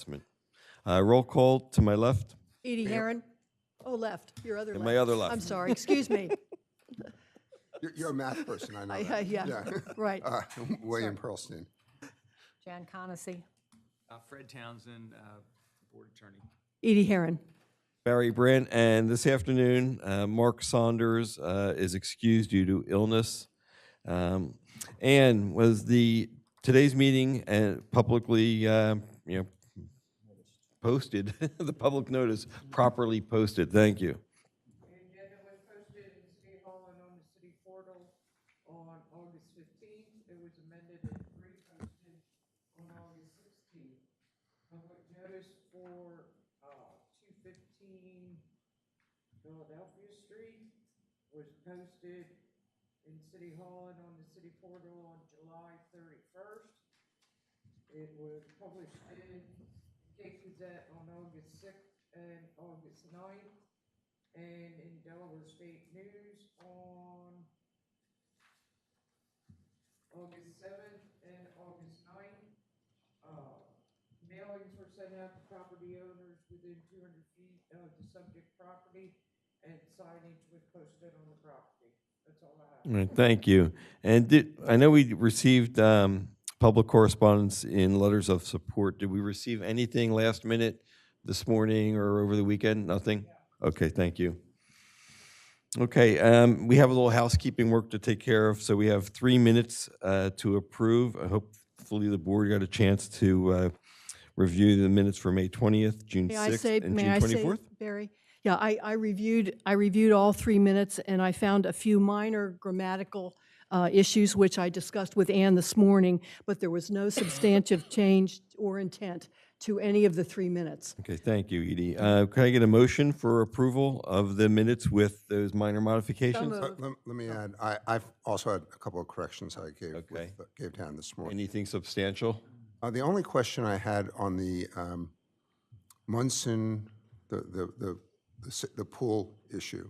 adjustment. Roll call to my left. Edie Heron. Oh, left, your other And left. my other left. I'm sorry, excuse me. You're a math person, I know that. Yeah, right. William Pearlstein. Jan Conacy. Fred Townsend, Board Attorney. Edie Heron. Barry Brandt, and this afternoon, Mark Saunders is excused due to illness. And was today's meeting publicly, posted, the public notice properly posted? Thank you. The agenda was posted in City Hall and on the city portal on August 15th. It was amended and reposted on August 16th. Public notice for 215 Philadelphia Street was posted in City Hall and on the city portal on July 31st. It was published in Cape Gazette on August 6th and August 9th, and in Delaware State News on August 7th and August 9th. Mailings were sent out to property owners within 200 feet of the subject property, and signage was posted on the property. That's all I have. All right, thank you. And I know we received public correspondence in letters of support. Did we receive anything last minute this morning or over the weekend? Nothing? Okay, thank you. Okay, we have a little housekeeping work to take care of, so we have 3 minutes to approve. Hopefully the board got a chance to review the minutes for May 20th, June 6th, and June 24th. Barry? Yeah, I reviewed all 3 minutes, and I found a few minor grammatical issues, which I discussed with Ann this morning, but there was no substantive change or intent to any of the 3 minutes. Okay, thank you, Edie. Can I get a motion for approval of the minutes with those minor modifications? moved. Let me add, I've also had a couple of corrections I gave, Okay. gave down this morning. Anything substantial? The only question I had on the Munson, the pool issue.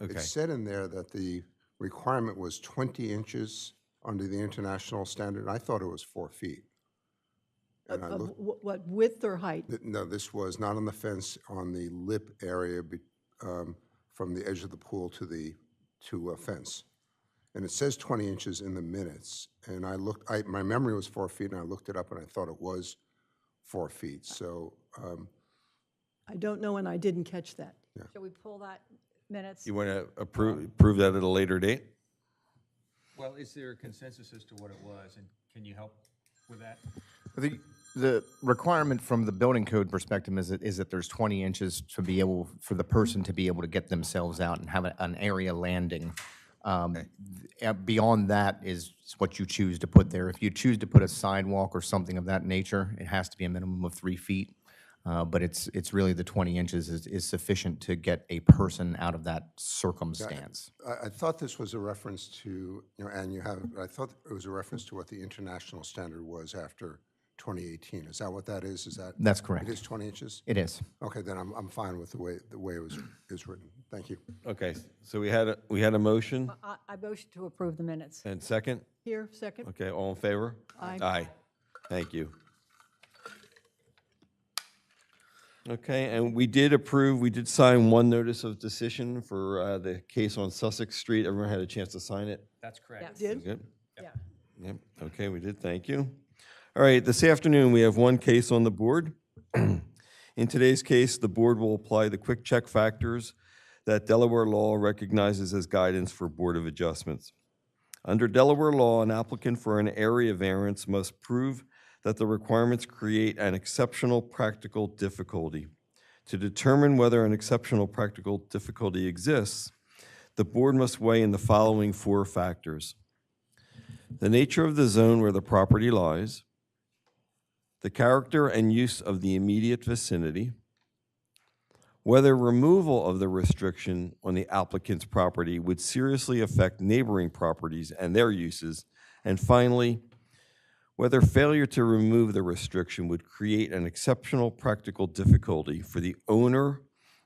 Okay. It said in there that the requirement was 20 inches under the international standard. I thought it was 4 feet. And I looked, What, width or height? no, this was not on the fence, on the lip area from the edge of the pool to a fence. And it says 20 inches in the minutes. And I looked, my memory was 4 feet, and I looked it up, and I thought it was 4 feet. So I don't know, and I didn't catch that. Shall we pull that minutes? You want to approve that at a later date? Well, is there a consensus as to what it was, and can you help with that? The requirement from the building code perspective is that there's 20 inches to be able, for the person to be able to get themselves out and have an area landing. Beyond that is what you choose to put there. If you choose to put a sidewalk or something of that nature, it has to be a minimum of 3 feet. But it's really the 20 inches is sufficient to get a person out of that circumstance. I thought this was a reference to, and you have, I thought it was a reference to what the international standard was after 2018. Is that what that is? That's correct. It is 20 inches? It is. Okay, then I'm fine with the way it is written. Thank you. Okay, so we had a motion I motion to approve the minutes. and second? Here, second? Okay, all in favor? Aye. Aye. Thank you. Okay, and we did sign one notice of decision for the case on Sussex Street. Everyone had a chance to sign it? That's correct. Yes. Did? Good? Yeah. Yep, okay, we did, thank you. All right, this afternoon, we have one case on the board. In today's case, the board will apply the quick check factors that Delaware law recognizes as guidance for Board of Adjustments. Under Delaware law, an applicant for an area variance must prove that the requirements create an exceptional practical difficulty. To determine whether an exceptional practical difficulty exists, the board must weigh in the following 4 factors: the nature of the zone where the property lies, the character and use of the immediate vicinity, whether removal of the restriction on the applicant's property would seriously affect neighboring properties and their uses, and finally, whether failure to remove the restriction would create an exceptional practical difficulty for the owner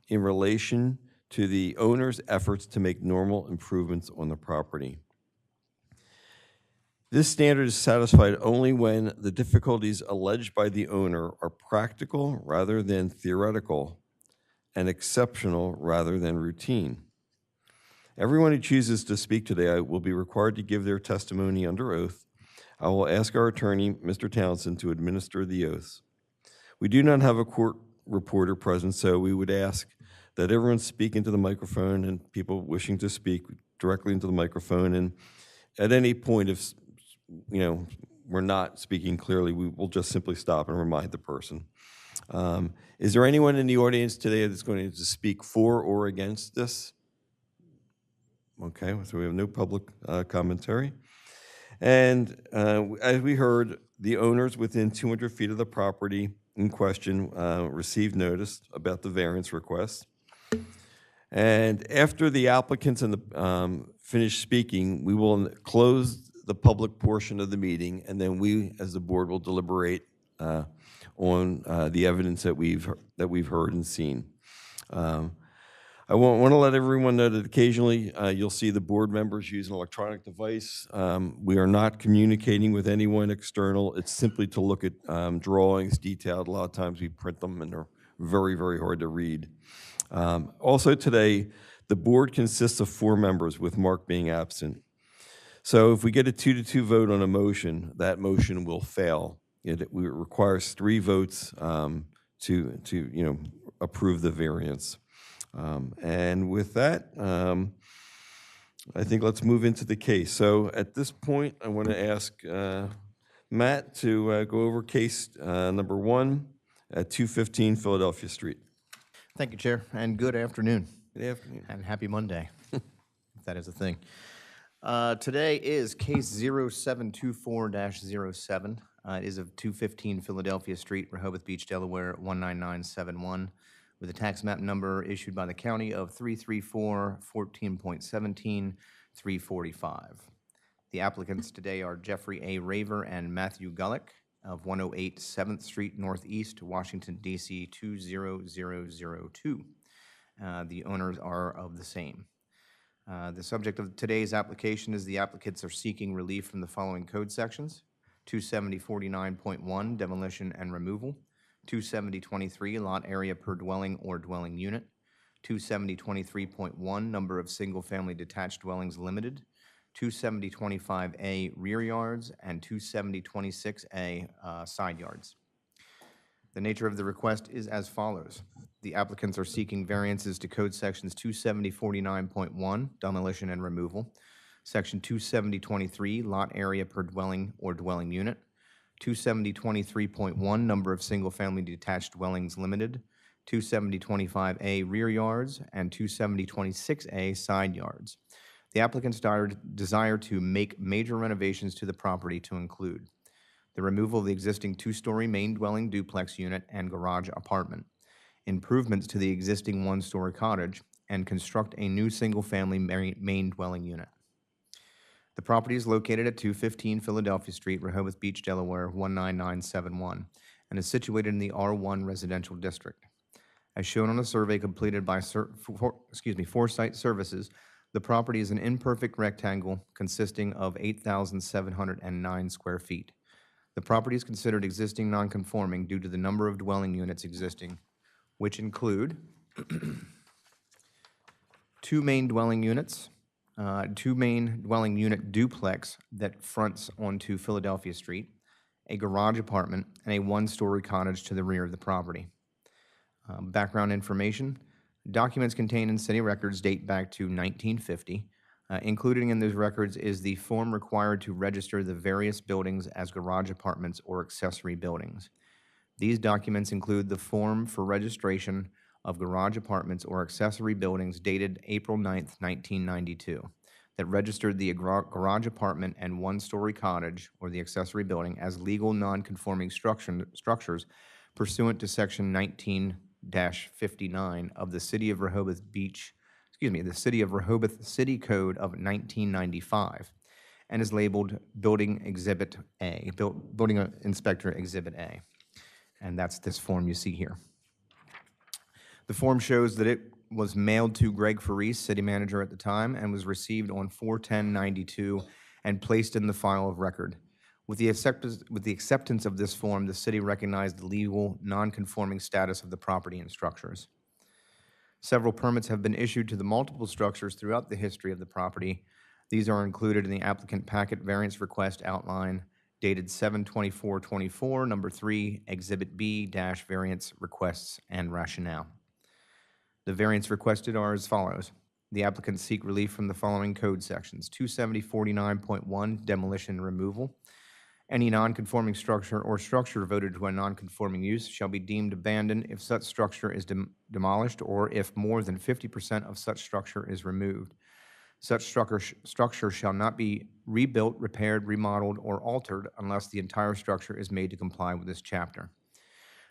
in relation to the owner's efforts to make normal improvements on the property. This standard is satisfied only when the difficulties alleged by the owner are practical rather than theoretical and exceptional rather than routine. Everyone who chooses to speak today will be required to give their testimony under oath. I will ask our attorney, Mr. Townsend, to administer the oaths. We do not have a court reporter present, so we would ask that everyone speak into the microphone, and people wishing to speak directly into the microphone. And at any point, if we're not speaking clearly, we will just simply stop and remind the person. Is there anyone in the audience today that's going to speak for or against this? Okay, so we have no public commentary. And as we heard, the owners within 200 feet of the property in question received notice about the variance request. And after the applicants and the finish speaking, we will close the public portion of the meeting, and then we, as the board, will deliberate on the evidence that we've heard and seen. I want to let everyone know that occasionally you'll see the board members use an electronic device. We are not communicating with anyone external. It's simply to look at drawings, detailed. A lot of times we print them and they're very, very hard to read. Also today, the board consists of 4 members, with Mark being absent. So if we get a 2-2 vote on a motion, that motion will fail. It requires 3 votes to approve the variance. And with that, I think let's move into the case. So at this point, I want to ask Matt to go over case number 1 at 215 Philadelphia Street. Thank you, Chair, and good afternoon. Good afternoon. And happy Monday, if that is a thing. Today is case 0724-07. It is of 215 Philadelphia Street, Rehoboth Beach, Delaware, 19971, with a tax map number issued by the county of 334-14.17-345. The applicants today are Jeffrey A. Raver and Matthew Gullick of 108 7th Street Northeast, Washington, D.C. 20002. The owners are of the same. The subject of today's application is the applicants are seeking relief from the following code sections: 270-49.1, demolition and removal; 270-23, lot area per dwelling or dwelling unit; 270-23.1, number of single-family detached dwellings limited; 270-25A, rear yards; and 270-26A, side yards. The nature of the request is as follows. The applicants are seeking variances to code sections 270-49.1, demolition and removal; section 270-23, lot area per dwelling or dwelling unit; 270-23.1, number of single-family detached dwellings limited; 270-25A, rear yards; and 270-26A, side yards. The applicants desire to make major renovations to the property to include the removal of the existing 2-story main dwelling duplex unit and garage apartment, improvements to the existing 1-story cottage, and construct a new single-family main dwelling unit. The property is located at 215 Philadelphia Street, Rehoboth Beach, Delaware, 19971, and is situated in the R1 residential district. As shown on a survey completed by Foresight Services, the property is an imperfect rectangle consisting of 8,709 square feet. The property is considered existing non-conforming due to the number of dwelling units existing, which include 2 main dwelling units, 2 main dwelling unit duplex that fronts onto Philadelphia Street, a garage apartment, and a 1-story cottage to the rear of the property. Background information: documents contained in city records date back to 1950. Included in those records is the form required to register the various buildings as garage apartments or accessory buildings. These documents include the form for registration of garage apartments or accessory buildings dated April 9th, 1992, that registered the garage apartment and 1-story cottage or the accessory building as legal non-conforming structures pursuant to Section 19-59 of the City of Rehoboth the City of Rehoboth City Code of 1995, and is labeled Building Exhibit A, Building Inspector Exhibit A. And that's this form you see here. The form shows that it was mailed to Greg Faris, city manager at the time, and was received on 4/10/92 and placed in the file of record. With the acceptance of this form, the city recognized the legal, non-conforming status of the property and structures. Several permits have been issued to the multiple structures throughout the history of the property. These are included in the applicant packet variance request outline dated 7/24/24, number 3, Exhibit B - variance requests and rationale. The variance requested are as follows. The applicants seek relief from the following code sections: 270-49.1, demolition and removal. Any non-conforming structure or structure devoted to a non-conforming use shall be deemed abandoned if such structure is demolished or if more than 50% of such structure is removed. Such structure shall not be rebuilt, repaired, remodeled, or altered unless the entire structure is made to comply with this chapter.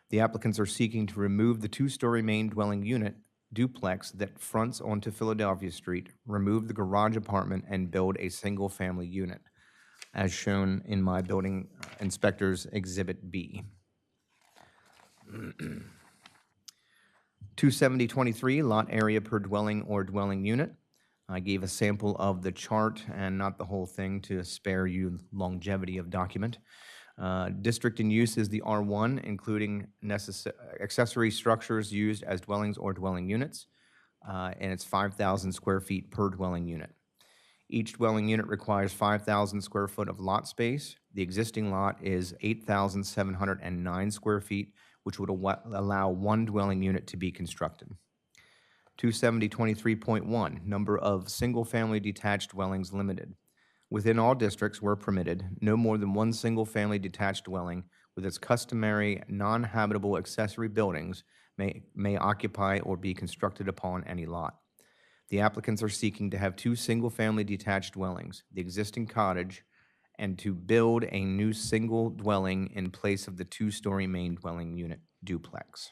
The applicants are seeking to remove the two-story main dwelling unit duplex that fronts onto Philadelphia Street, remove the garage apartment, and build a single-family unit, as shown in my building inspector's Exhibit B. 270-23, lot area per dwelling or dwelling unit. I gave a sample of the chart and not the whole thing to spare you longevity of document. District in use is the R1, including accessory structures used as dwellings or dwelling units, and it's 5,000 square feet per dwelling unit. Each dwelling unit requires 5,000 square foot of lot space. The existing lot is 8,709 square feet, which would allow one dwelling unit to be constructed. 270-23.1, number of single-family detached dwellings limited. Within all districts where permitted, no more than one single-family detached dwelling with its customary non-habitable accessory buildings may occupy or be constructed upon any lot. The applicants are seeking to have two single-family detached dwellings, the existing cottage, and to build a new single dwelling in place of the two-story main dwelling unit duplex.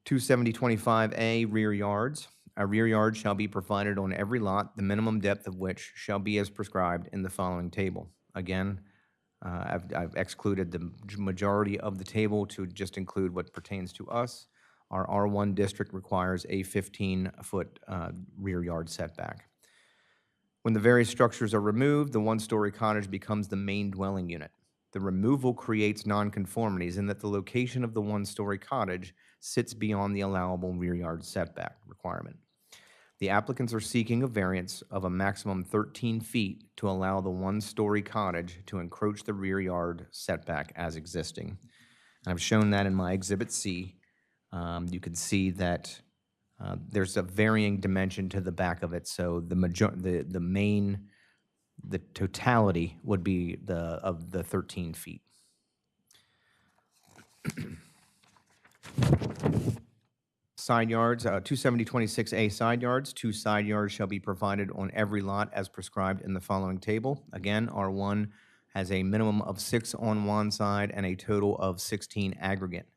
270-25A, rear yards. A rear yard shall be provided on every lot, the minimum depth of which shall be as prescribed in the following table. Again, I've excluded the majority of the table to just include what pertains to us. Our R1 district requires a 15-foot rear yard setback. When the various structures are removed, the one-story cottage becomes the main dwelling unit. The removal creates nonconformities in that the location of the one-story cottage sits beyond the allowable rear yard setback requirement. The applicants are seeking a variance of a maximum 13 feet to allow the one-story cottage to encroach the rear yard setback as existing. And I've shown that in my Exhibit C. You can see that there's a varying dimension to the back of it, so the totality would be of the 13 feet. Side yards, 270-26A side yards. 2 side yards shall be provided on every lot as prescribed in the following table. Again, R1 has a minimum of 6 on one side and a total of 16 aggregate.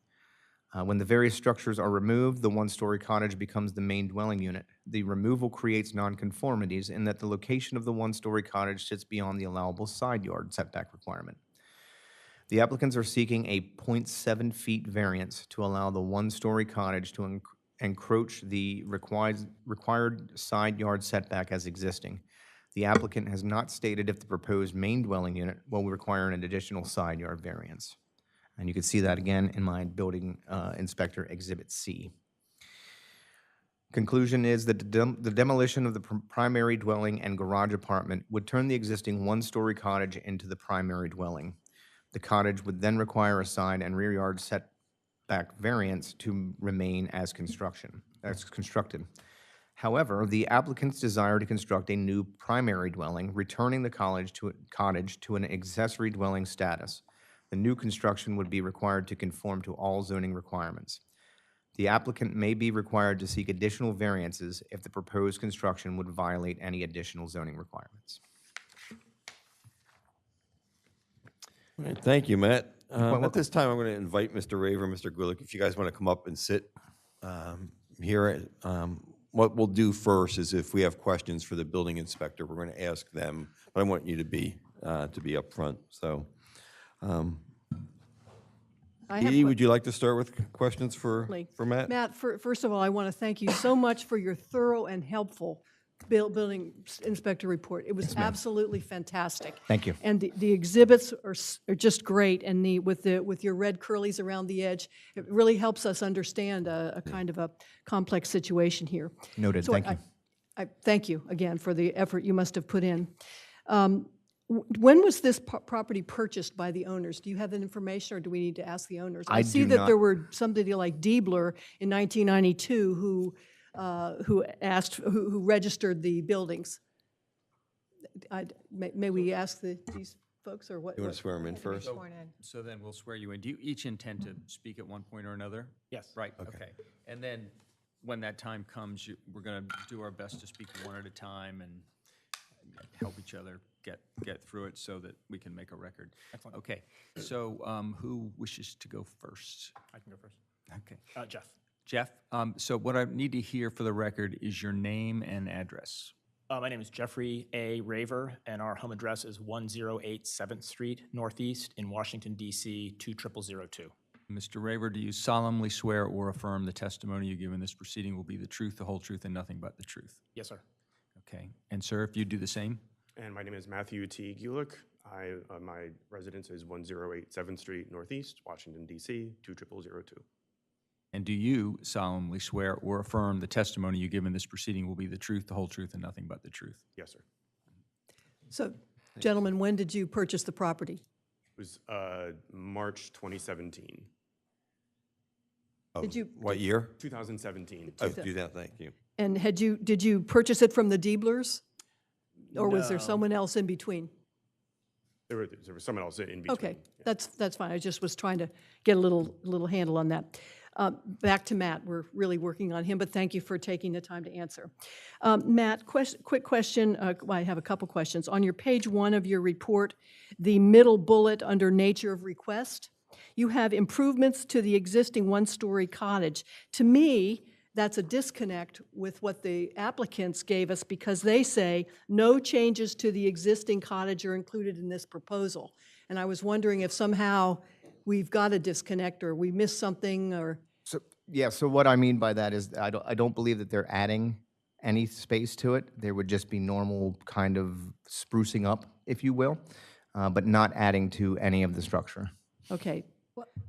When the various structures are removed, the one-story cottage becomes the main dwelling unit. The removal creates nonconformities in that the location of the one-story cottage sits beyond the allowable side yard setback requirement. The applicants are seeking a 0.7 feet variance to allow the one-story cottage to encroach the required side yard setback as existing. The applicant has not stated if the proposed main dwelling unit will require an additional side yard variance. And you can see that again in my building inspector Exhibit C. Conclusion is that the demolition of the primary dwelling and garage apartment would turn the existing one-story cottage into the primary dwelling. The cottage would then require a side and rear yard setback variance to remain as constructed. However, the applicants desire to construct a new primary dwelling, returning the cottage to an accessory dwelling status. The new construction would be required to conform to all zoning requirements. The applicant may be required to seek additional variances if the proposed construction would violate any additional zoning requirements. All right, thank you, Matt. At this time, I'm going to invite Mr. Raver, Mr. Gulick, if you guys want to come up and sit here. What we'll do first is if we have questions for the building inspector, we're going to ask them, but I want you to be up front. So, Edie, would you like to start with questions for Matt? Matt, first of all, I want to thank you so much for your thorough and helpful building inspector report. It was absolutely fantastic. Thank you. And the exhibits are just great, and with your red curlies around the edge, it really helps us understand a kind of a complex situation here. Noted, So thank you. I thank you again for the effort you must have put in. When was this property purchased by the owners? Do you have that information, or do we need to ask the owners? I see do that not. there were somebody like Diebler in 1992 who registered the buildings. May we ask these folks, or what? You want to swear them in first? Sworn in. So then we'll swear you in. Do you each intend to speak at one point or another? Yes. Right, okay. And then when that time comes, we're going to do our best to speak one at a time and help each other get through it so that we can make a record. Excellent. Okay, so who wishes to go first? I can go first. Okay. Jeff. Jeff, so what I need to hear for the record is your name and address. My name is Jeffrey A. Raver, and our home address is 108 7th Street Northeast in Washington, D.C. 20002. Mr. Raver, do you solemnly swear or affirm the testimony you give in this proceeding will be the truth, the whole truth, and nothing but the truth? Yes, sir. Okay, and sir, if you do the same? And my name is Matthew T. Gulick. My residence is 108 7th Street Northeast, Washington, D.C. 20002. And do you solemnly swear or affirm the testimony you give in this proceeding will be the truth, the whole truth, and nothing but the truth? Yes, sir. So, gentlemen, when did you purchase the property? It was March 2017. Did you, What year? 2017. Oh, do that, thank you. and did you purchase it from the Dieblers? Or was there No. someone else in between? There was someone else in between. Okay, that's fine. I just was trying to get a little handle on that. Back to Matt. We're really working on him, but thank you for taking the time to answer. Matt, quick question. Well, I have a couple questions. On your page 1 of your report, the middle bullet under nature of request, you have improvements to the existing one-story cottage. To me, that's a disconnect with what the applicants gave us, because they say no changes to the existing cottage are included in this proposal. And I was wondering if somehow we've got a disconnect, or we missed something, or... So what I mean by that is I don't believe that they're adding any space to it. There would just be normal kind of sprucing up, if you will, but not adding to any of the structure. Okay,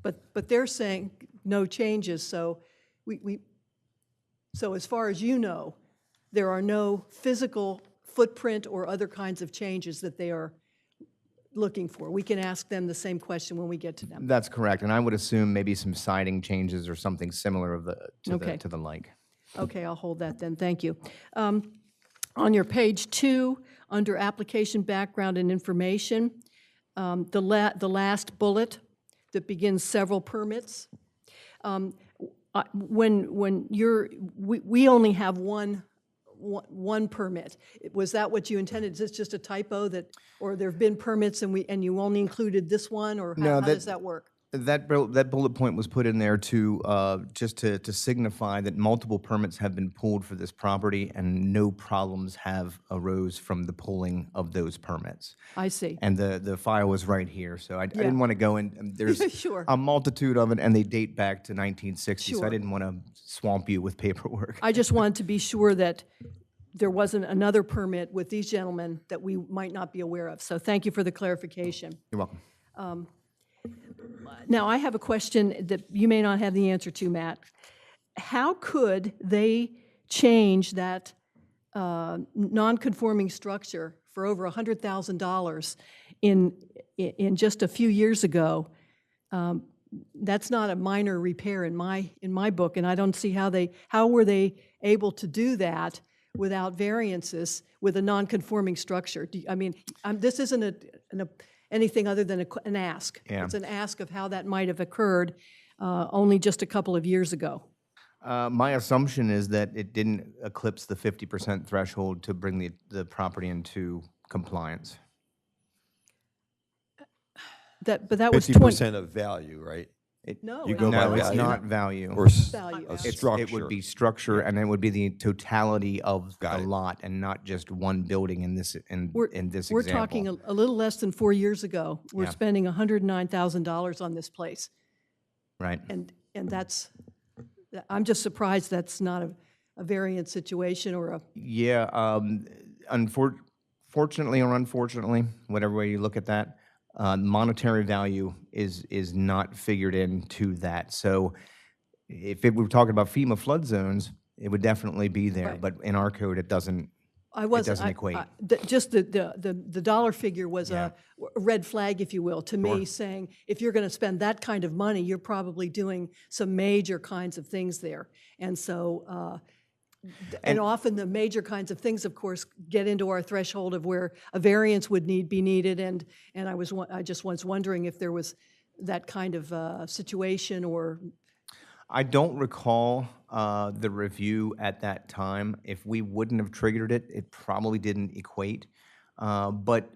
but they're saying no changes, so so as far as you know, there are no physical footprint or other kinds of changes that they are looking for. We can ask them the same question when we get to them. That's correct, and I would assume maybe some siding changes or something similar Okay. to the like. Okay, I'll hold that then, thank you. On your page 2, under application background and information, the last bullet that begins several permits, we only have one permit. Was that what you intended? Is this just a typo or there have been permits and you only included this one, or how does that work? That bullet point was put in there to just to signify that multiple permits have been pulled for this property and no problems have arose from the pulling of those permits. I see. And the file was right here, so I didn't want to go in. There's Sure. a multitude of it, and they date back to 1960, so Sure. I didn't want to swamp you with paperwork. I just wanted to be sure that there wasn't another permit with these gentlemen that we might not be aware of. So thank you for the clarification. You're welcome. Now, I have a question that you may not have the answer to, Matt. How could they change that non-conforming structure for over $100,000 in just a few years ago? That's not a minor repair in my book, and I don't see how were they able to do that without variances with a non-conforming structure. This isn't anything other than an ask. Yeah. It's an ask of how that might have occurred only just a couple of years ago. My assumption is that it didn't eclipse the 50% threshold to bring the property into compliance. But that was 50% of value, right? No, You it go by No, it's value? not value. Or value. a It's- structure? It would be structure, and it would be the totality of Got the it. lot, and not just one building in this We're example. talking a little less than 4 years ago. We're Yeah. spending $109,000 on this place. Right. And that's, I'm just surprised that's not variance situation or a, Yeah, fortunately or unfortunately, whatever way you look at that, monetary value is not figured into that. So if it, we were talking about FEMA flood zones, it would definitely be there, Right. but in our code, it doesn't. I wasn't. doesn't equate. Just the dollar figure was a red flag, if you will, to me, saying, if you're going to spend that kind of money, you're probably doing some major kinds of things there. And so, and often the major kinds of things, of course, get into our threshold of where a variance would be needed. And I just was wondering if there was that kind of situation or. I don't recall the review at that time. If we wouldn't have triggered it, it probably didn't equate. But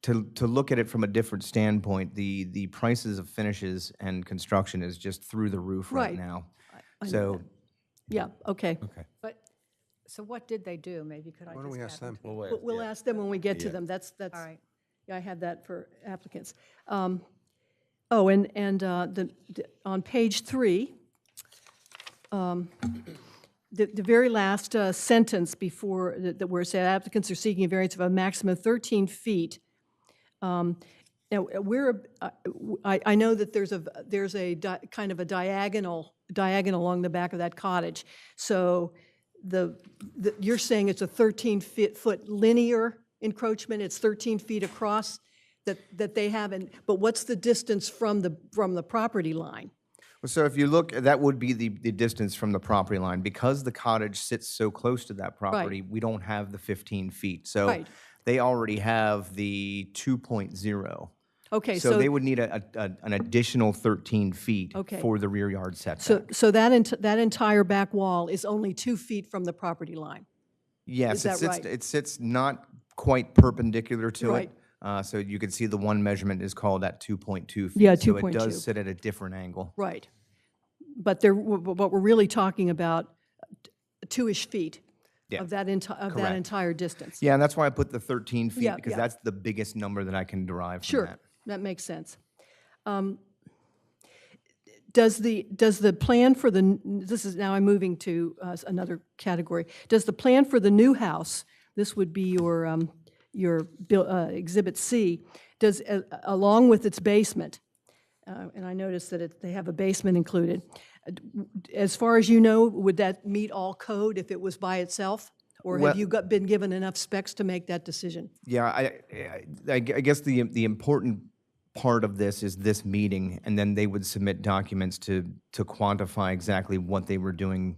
to look at it from a different standpoint, the prices of finishes and construction is just through the roof right Right. now. I know So, that. Yeah, okay. But, so what did they do? Maybe could I Why just don't we ask have them? We'll ask them when we get to them. That's, All right. yeah, I had that for applicants. On page 3, the very last sentence before, where it said applicants are seeking a variance of a maximum of 13 feet. Now, I know that there's a kind of a diagonal along the back of that cottage. So you're saying it's a 13-foot linear encroachment, it's 13 feet across that they have, but what's the distance from the property line? so if you look, that would be the distance from the property line. Because the cottage sits so close to that property, we don't have the 15 feet. So Right. they already have the 2.0. Okay, So they would need an additional 13 feet Okay. for the rear yard setback. So that entire back wall is only 2 feet from the property line? Yes, that right? it sits not quite perpendicular to Right. it. So you can see the one measurement is called at 2.2 feet. Yeah, So it 2.2. does sit at a different angle. Right. But we're really talking about 2-ish feet Yeah, of that correct. entire distance. Yeah, and that's why I put the 13 feet, Yeah, because yeah. that's the biggest number that I can derive from Sure, that. that makes sense. Does the plan for this is, now I'm moving to another category. Does the plan for the new house, this would be your Exhibit C, does, along with its basement, and I noticed that they have a basement included, as far as you know, would that meet all code if it was by itself? Or have Well- you been given enough specs to make that decision? Yeah, I guess the important part of this is this meeting, and then they would submit documents to quantify exactly what they were doing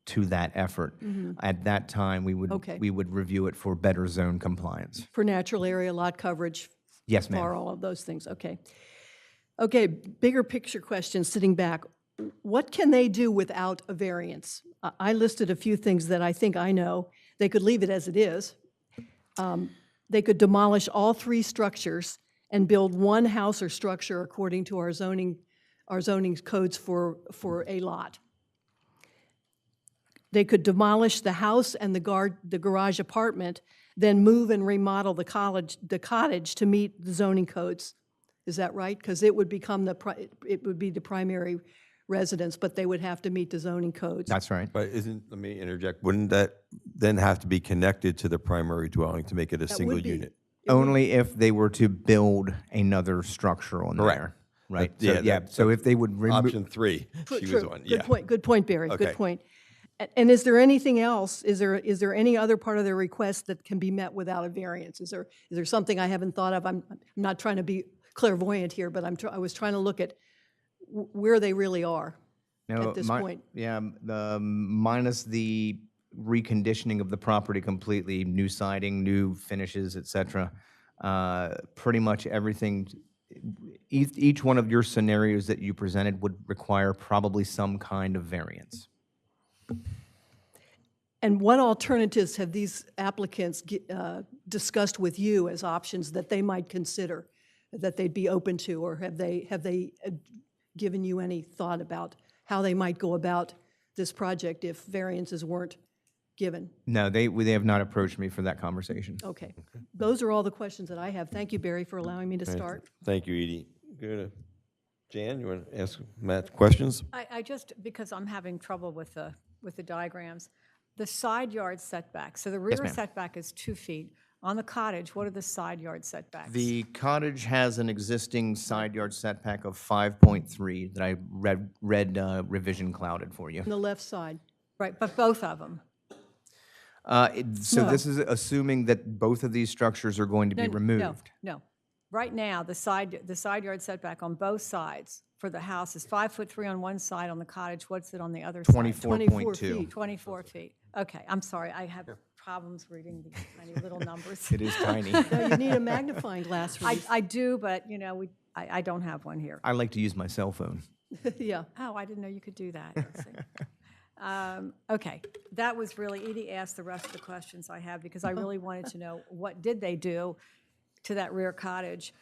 to that effort. At that time, we would Okay. review it for better zone compliance. For natural area, lot coverage? Yes, ma'am. For all of those things, okay. Okay, bigger picture question, sitting back. What can they do without a variance? I listed a few things that I think I know. They could leave it as it is. They could demolish all 3 structures and build one house or structure according to our zoning codes for a lot. They could demolish the house and the garage apartment, then move and remodel the cottage to meet the zoning codes. Is that right? Because it would become it would be the primary residence, but they would have to meet the zoning codes. That's right. But let me interject, wouldn't that then have to be connected to the primary dwelling to make it a single would be. unit? Only if they were to build another structure on Correct. there. Right? Yeah, So, yeah, that- so if they would remove. Option 3, she was on, yeah. Good point, Barry, Okay. good point. And is there anything else, is there any other part of their request that can be met without a variance? Is there something I haven't thought of? I'm not trying to be clairvoyant here, but I was trying to look at where they really are No, at this point. Yeah, minus the reconditioning of the property completely, new siding, new finishes, et cetera. Pretty much everything, each one of your scenarios that you presented would require probably some kind of variance. And what alternatives have these applicants discussed with you as options that they might consider, that they'd be open to, or have they given you any thought about how they might go about this project if variances weren't given? No, they have not approached me for that conversation. Okay. Those are all the questions that I have. Thank you, Barry, for allowing me to start. Thank you, Edie. Good. Jan, you want to ask Matt questions? I just, because I'm having trouble with the diagrams, the side yard setback, so the rear ma'am. setback is 2 feet. On the cottage, what are the side yard setbacks? The cottage has an existing side yard setback of 5.3 that I read revision clouded for you. On the left side. Right, but both of them. So this is assuming that both of these structures are going to be removed. No. Right now, the side yard setback on both sides for the house is 5'3" on one side. On the cottage, what's it on the other side? 24 24.2. feet. 24 feet. Okay, I'm sorry, I have problems reading these tiny little numbers. It is tiny. No, you need a magnifying glass for these. I do, but, I don't have one here. I like to use my cell phone. Yeah. Oh, I didn't know you could do that. Let's see. Okay, that was really, Edie asked the rest of the questions I have because I really wanted to know what did they do to that rear cottage?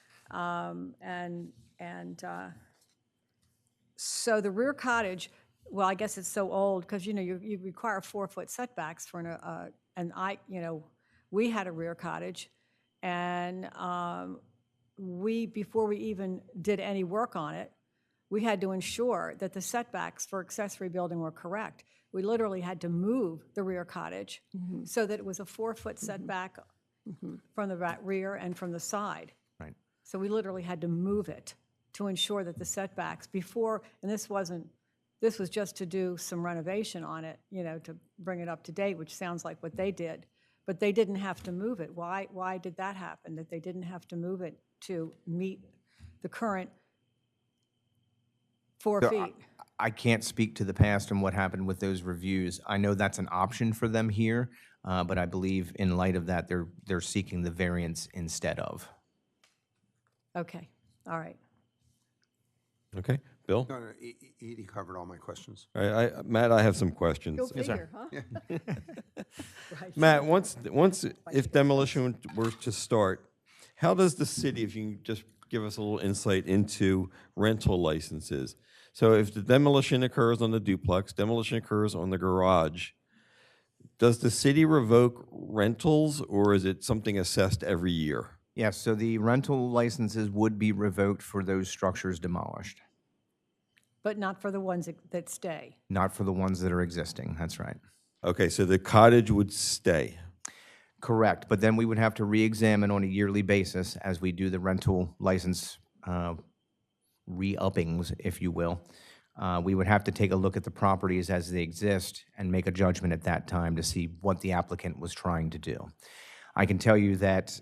So the rear cottage, well, I guess it's so old because, you require 4-foot setbacks for we had a rear cottage and before we even did any work on it, we had to ensure that the setbacks for accessory building were correct. We literally had to move the rear cottage so that it was a 4-foot setback from the rear and from the side. Right. So we literally had to move it to ensure that the setbacks before, and this was just to do some renovation on it, to bring it up to date, which sounds like what they did. But they didn't have to move it. Why did that happen, that they didn't have to move it to meet the current 4 So feet? I can't speak to the past and what happened with those reviews. I know that's an option for them here, but I believe in light of that, they're seeking the variance instead of. Okay, all right. Okay, Bill? No, Edie covered all my questions. All right, Matt, I have some questions. Go figure, huh? Right. Matt, if demolition were to start, how does the city, if you can just give us a little insight into rental licenses? So if the demolition occurs on the duplex, demolition occurs on the garage, does the city revoke rentals or is it something assessed every year? Yes, so the rental licenses would be revoked for those structures demolished, But not for the ones that stay. not for the ones that are existing. That's right. Okay, so the cottage would stay. Correct, but then we would have to re-examine on a yearly basis as we do the rental license re-uppings, if you will. We would have to take a look at the properties as they exist and make a judgment at that time to see what the applicant was trying to do. I can tell you that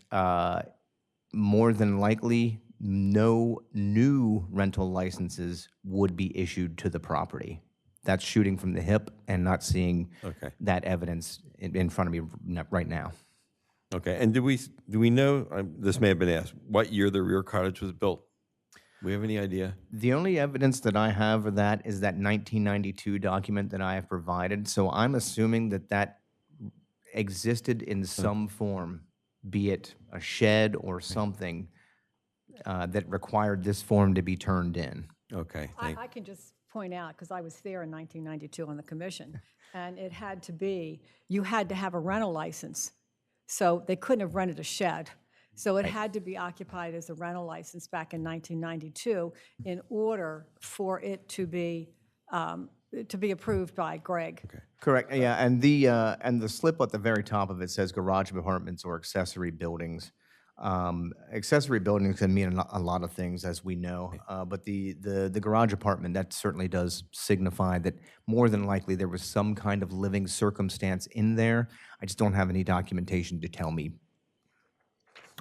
more than likely, no new rental licenses would be issued to the property. That's shooting from the hip and not seeing Okay. that evidence in front of me right now. Okay, and do we know, this may have been asked, what year the rear cottage was built? Do we have any idea? The only evidence that I have of that is that 1992 document that I have provided. So I'm assuming that that existed in some form, be it a shed or something that required this form to be turned in. Okay, I can just point out, because I was there in 1992 on the commission, and it had to be, you had to have a rental license. So they couldn't have rented a shed. So it had to be occupied as a rental license back in 1992 in order for it to be approved by Greg. Correct, yeah, and the slip at the very top of it says garage apartments or accessory buildings. Accessory buildings can mean a lot of things, as we know, but the garage apartment, that certainly does signify that more than likely there was some kind of living circumstance in there. I just don't have any documentation to tell me.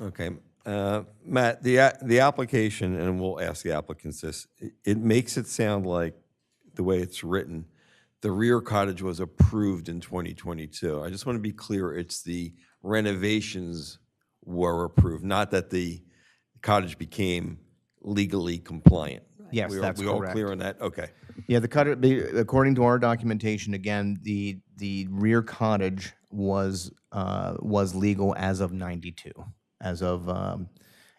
okay. Matt, the application, and we'll ask the applicants this, it makes it sound like, the way it's written, the rear cottage was approved in 2022. I just want to be clear, it's the renovations were approved, not that the cottage became legally compliant. Yes, that's We all correct. clear on that? Okay. Yeah, according to our documentation, again, the rear cottage was legal as of 92, as of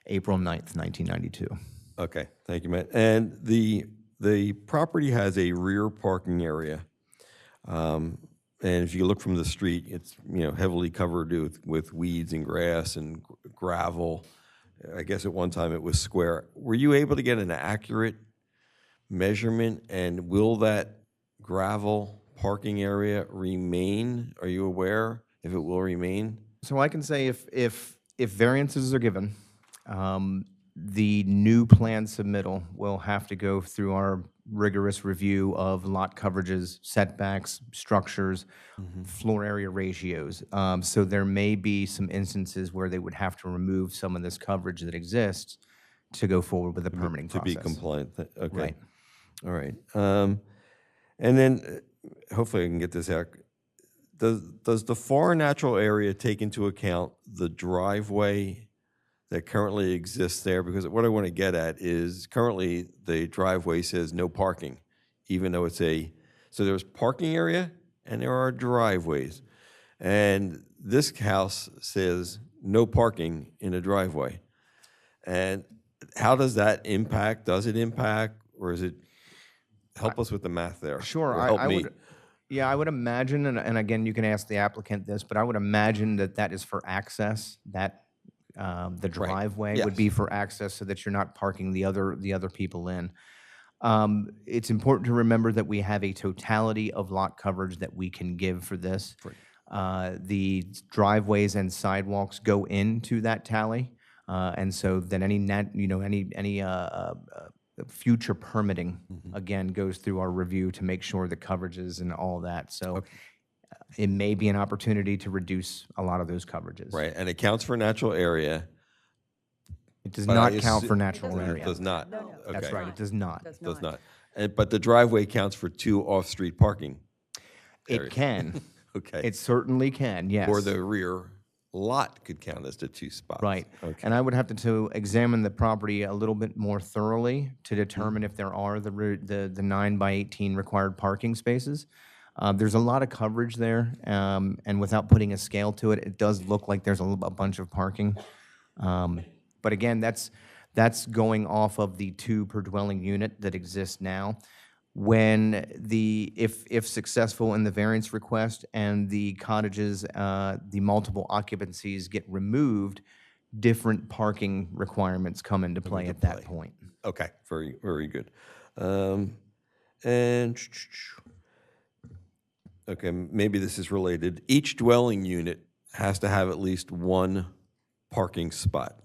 April 9th, 1992. Okay, thank you, Matt. And the property has a rear parking area. And if you look from the street, it's, heavily covered with weeds and grass and gravel. I guess at one time it was square. Were you able to get an accurate measurement? And will that gravel parking area remain? Are you aware if it will remain? So I can say if variances are given, the new plan submittal will have to go through our rigorous review of lot coverages, setbacks, structures, floor area ratios. So there may be some instances where they would have to remove some of this coverage that exists to go forward with the permitting To process. be compliant, okay. Right. All right. And then, hopefully I can get this out. Does the FAR natural area take into account the driveway that currently exists there? Because what I want to get at is currently the driveway says no parking, even though it's so there's parking area and there are driveways. And this house says no parking in a driveway. And how does that impact? Does it impact, or is it, help us with the math there? Sure, or help I me. would, yeah, I would imagine, and again, you can ask the applicant this, but I would imagine that that is for access, that the driveway would be yes. for access so that you're not parking the other people in. It's important to remember that we have a totality of lot coverage that we can give for this. The driveways and sidewalks go into that tally, and so then any future permitting again goes through our review to make sure the coverages and all that. So it may be an opportunity to reduce a lot of those coverages. Right, and it counts for natural area. It does But I not count assu- for natural It area. does not. No, no. That's Okay. right, it does not. Does not. But the driveway counts for 2 off-street parking. It areas. can. Okay. It certainly can, yes. Or the rear lot could count as the 2 spots. Right. Okay. And I would have to examine the property a little bit more thoroughly to determine if there are the 9 by 18 required parking spaces. There's a lot of coverage there, and without putting a scale to it, it does look like there's a bunch of parking. But again, that's going off of the 2 per dwelling unit that exists now. When if successful in the variance request and the cottages, the multiple occupancies get removed, different parking requirements come into play at that point. Okay, very, very good. And, okay, maybe this is related. Each dwelling unit has to have at least 1 parking spot.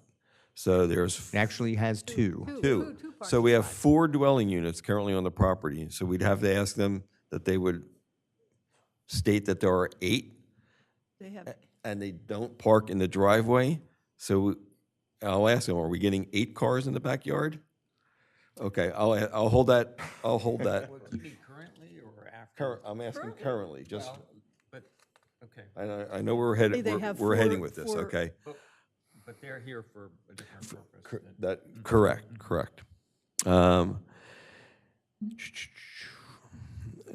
So there's It actually has 2. two. So we have 4 dwelling units currently on the property. So we'd have to ask them that they would state that there are 8 They have, and they don't park in the driveway. So I'll ask them, are we getting 8 cars in the backyard? Okay, I'll hold that, I'll hold that. Do you mean currently or after? I'm asking currently, just, But, okay, I know we're headed, They have we're heading four- with this, four- okay? but they're here for a different purpose. Correct. All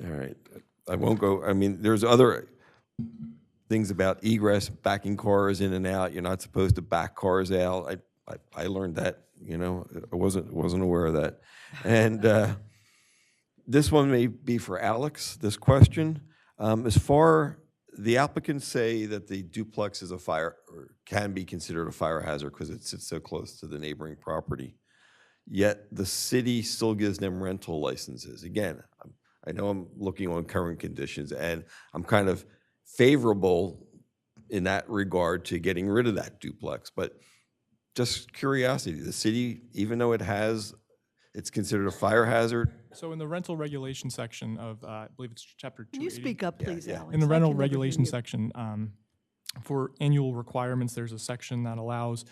right, I won't go, I mean, there's other things about egress, backing cars in and out. You're not supposed to back cars out. I learned that, I wasn't aware of that. And this one may be for Alex, this question. The applicants say that the duplex is a fire, or can be considered a fire hazard because it sits so close to the neighboring property. Yet the city still gives them rental licenses. Again, I know I'm looking on current conditions, and I'm kind of favorable in that regard to getting rid of that duplex. But just curiosity, the city, even though it's considered a fire hazard. So in the rental regulation section of, I believe it's chapter 280. can you speak up, please, yeah. Alex? In the I rental can never hear regulation you. section, for annual requirements, there's a section that allows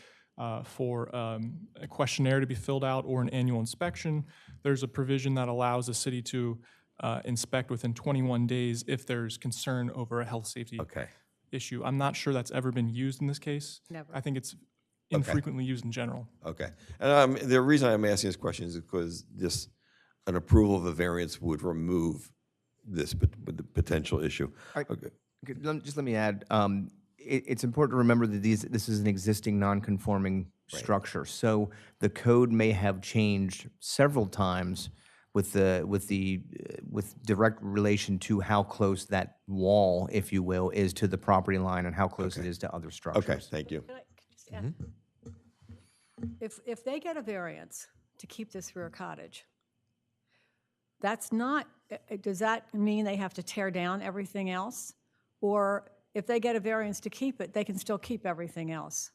for a questionnaire to be filled out or an annual inspection. There's a provision that allows the city to inspect within 21 days if there's concern over a health safety Okay. issue. I'm not sure that's ever been used in this case. Never. I think it's infrequently used in general. Okay. And the reason I'm asking this question is because an approval of a variance would remove this with the potential issue. right. Okay. Okay, just let me add, it's important to remember that this is an existing non-conforming structure. So the code may have changed several times with direct relation to how close that wall, if you will, is to the property line and how close it is to other structures. Okay, thank you. Can I just add? If they get a variance to keep this rear cottage, that's not, does that mean they have to tear down everything else? Or if they get a variance to keep it, they can still keep everything else?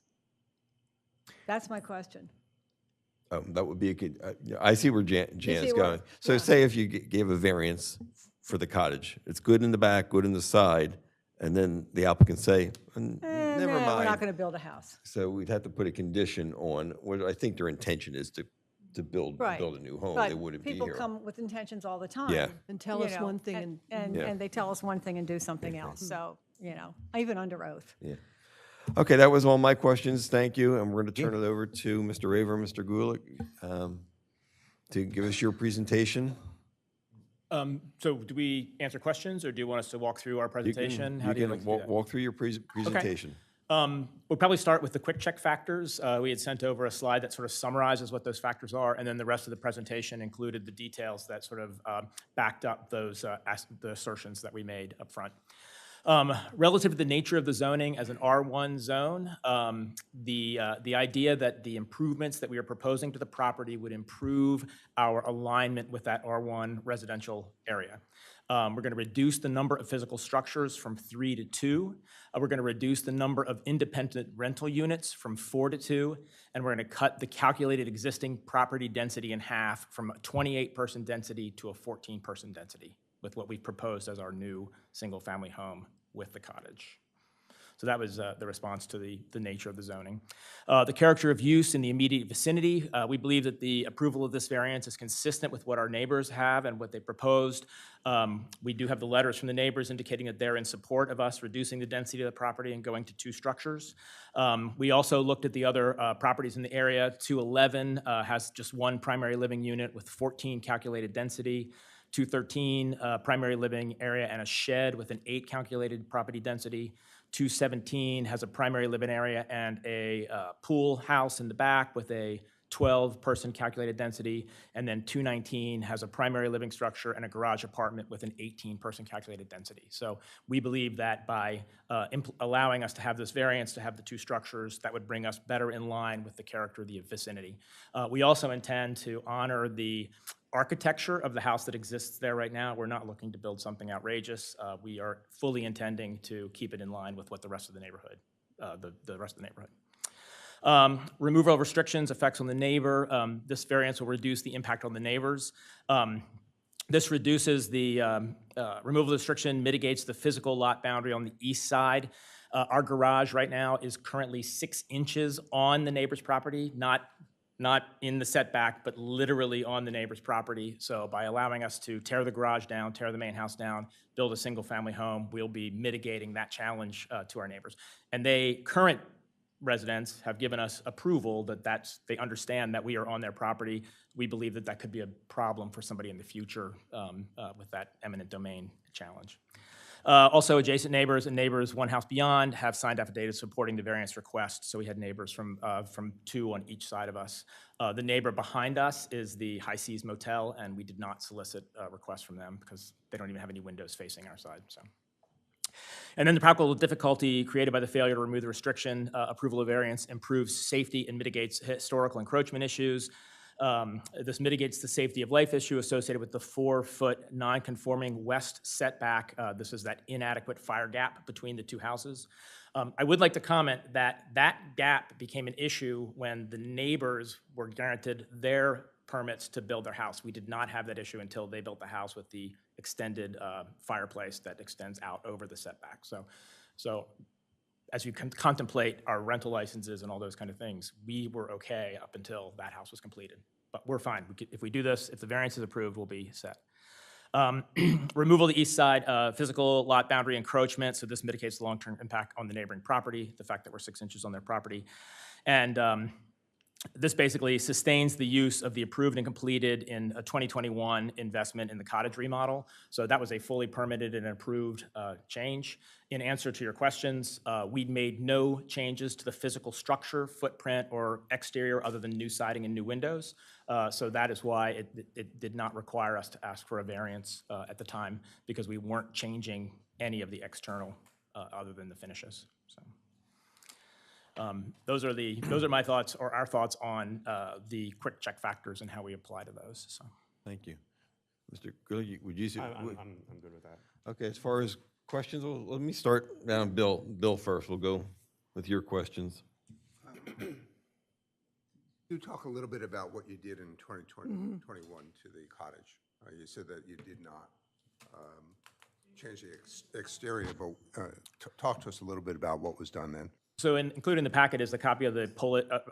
That's my question. That would be a good, I see where Jan's where- going. So yeah. say if you gave a variance for the cottage, it's good in the back, good in the side, and then the applicant say, never No, we're not mind. going to build a house. So we'd have to put a condition on, what I think their intention is to build Right. a new home. But They wouldn't be people here. come with intentions all the time. Yeah. And tell you us know, one thing and. Yeah. And they tell us one thing and do something else. So, even under oath. Yeah. Okay, that was all my questions. Thank you. And we're going to turn it over to Mr. Raver and Mr. Gulick to give us your presentation. So do we answer questions, or do you want us to walk through our You presentation? How can do you like to do that? walk through your presentation. We'll probably start with the quick check factors. We had sent over a slide that sort of summarizes what those factors are, and then the rest of the presentation included the details that sort of backed up those the assertions that we made up front. Relative to the nature of the zoning as an R1 zone, the idea that the improvements that we are proposing to the property would improve our alignment with that R1 residential area. We're going to reduce the number of physical structures from 3 to 2. We're going to reduce the number of independent rental units from 4 to 2. And we're going to cut the calculated existing property density in half from a 28-person density to a 14-person density with what we've proposed as our new single-family home with the cottage. So that was the response to the nature of the zoning. The character of use in the immediate vicinity, we believe that the approval of this variance is consistent with what our neighbors have and what they proposed. We do have the letters from the neighbors indicating that they're in support of us reducing the density of the property and going to 2 structures. We also looked at the other properties in the area. 211 has just 1 primary living unit with 14 calculated density. 213, primary living area and a shed with an 8 calculated property density. 217 has a primary living area and a pool house in the back with a 12-person calculated density. And then 219 has a primary living structure and a garage apartment with an 18-person calculated density. So we believe that by allowing us to have this variance to have the 2 structures, that would bring us better in line with the character of the vicinity. We also intend to honor the architecture of the house that exists there right now. We're not looking to build something outrageous. We are fully intending to keep it in line with what the rest of the neighborhood, the rest of the neighborhood. Removal restrictions, effects on the neighbor. This variance will reduce the impact on the neighbors. This reduces the removal restriction, mitigates the physical lot boundary on the east side. Our garage right now is currently 6 inches on the neighbor's property, not in the setback, but literally on the neighbor's property. So by allowing us to tear the garage down, tear the main house down, build a single-family home, we'll be mitigating that challenge to our neighbors. And current residents have given us approval that they understand that we are on their property. We believe that that could be a problem for somebody in the future with that eminent domain challenge. Also, adjacent neighbors and neighbors 1 house beyond have signed affidavits supporting the variance request. So we had neighbors from 2 on each side of us. The neighbor behind us is the High Seas Motel, and we did not solicit requests from them because they don't even have any windows facing our side. So. And then the practical difficulty created by the failure to remove the restriction, approval of variance improves safety and mitigates historical encroachment issues. This mitigates the safety of life issue associated with the 4-foot non-conforming west setback. This is that inadequate fire gap between the 2 houses. I would like to comment that that gap became an issue when the neighbors were granted their permits to build their house. We did not have that issue until they built the house with the extended fireplace that extends out over the setback. So as you can contemplate our rental licenses and all those kind of things, we were okay up until that house was completed. But we're fine. If we do this, if the variance is approved, we'll be set. Removal of the east side, physical lot boundary encroachment. So this mitigates the long-term impact on the neighboring property, the fact that we're 6 inches on their property. And this basically sustains the use of the approved and completed in a 2021 investment in the cottage remodel. So that was a fully permitted and approved change. In answer to your questions, we made no changes to the physical structure, footprint, or exterior other than new siding and new windows. So that is why it did not require us to ask for a variance at the time, because we weren't changing any of the external other than the finishes. So. Those are my thoughts, or our thoughts on the quick check factors and how we apply to those. So. Thank you. Mr. Gully, would you say? I'm good with that. Okay, as far as questions, well, let me start down, Bill. Bill first, we'll go with your questions. You talk a little bit about what you did in 2021 to the cottage. You said that you did not change the exterior, but talk to us a little bit about what was done then. So included in the packet is the copy of the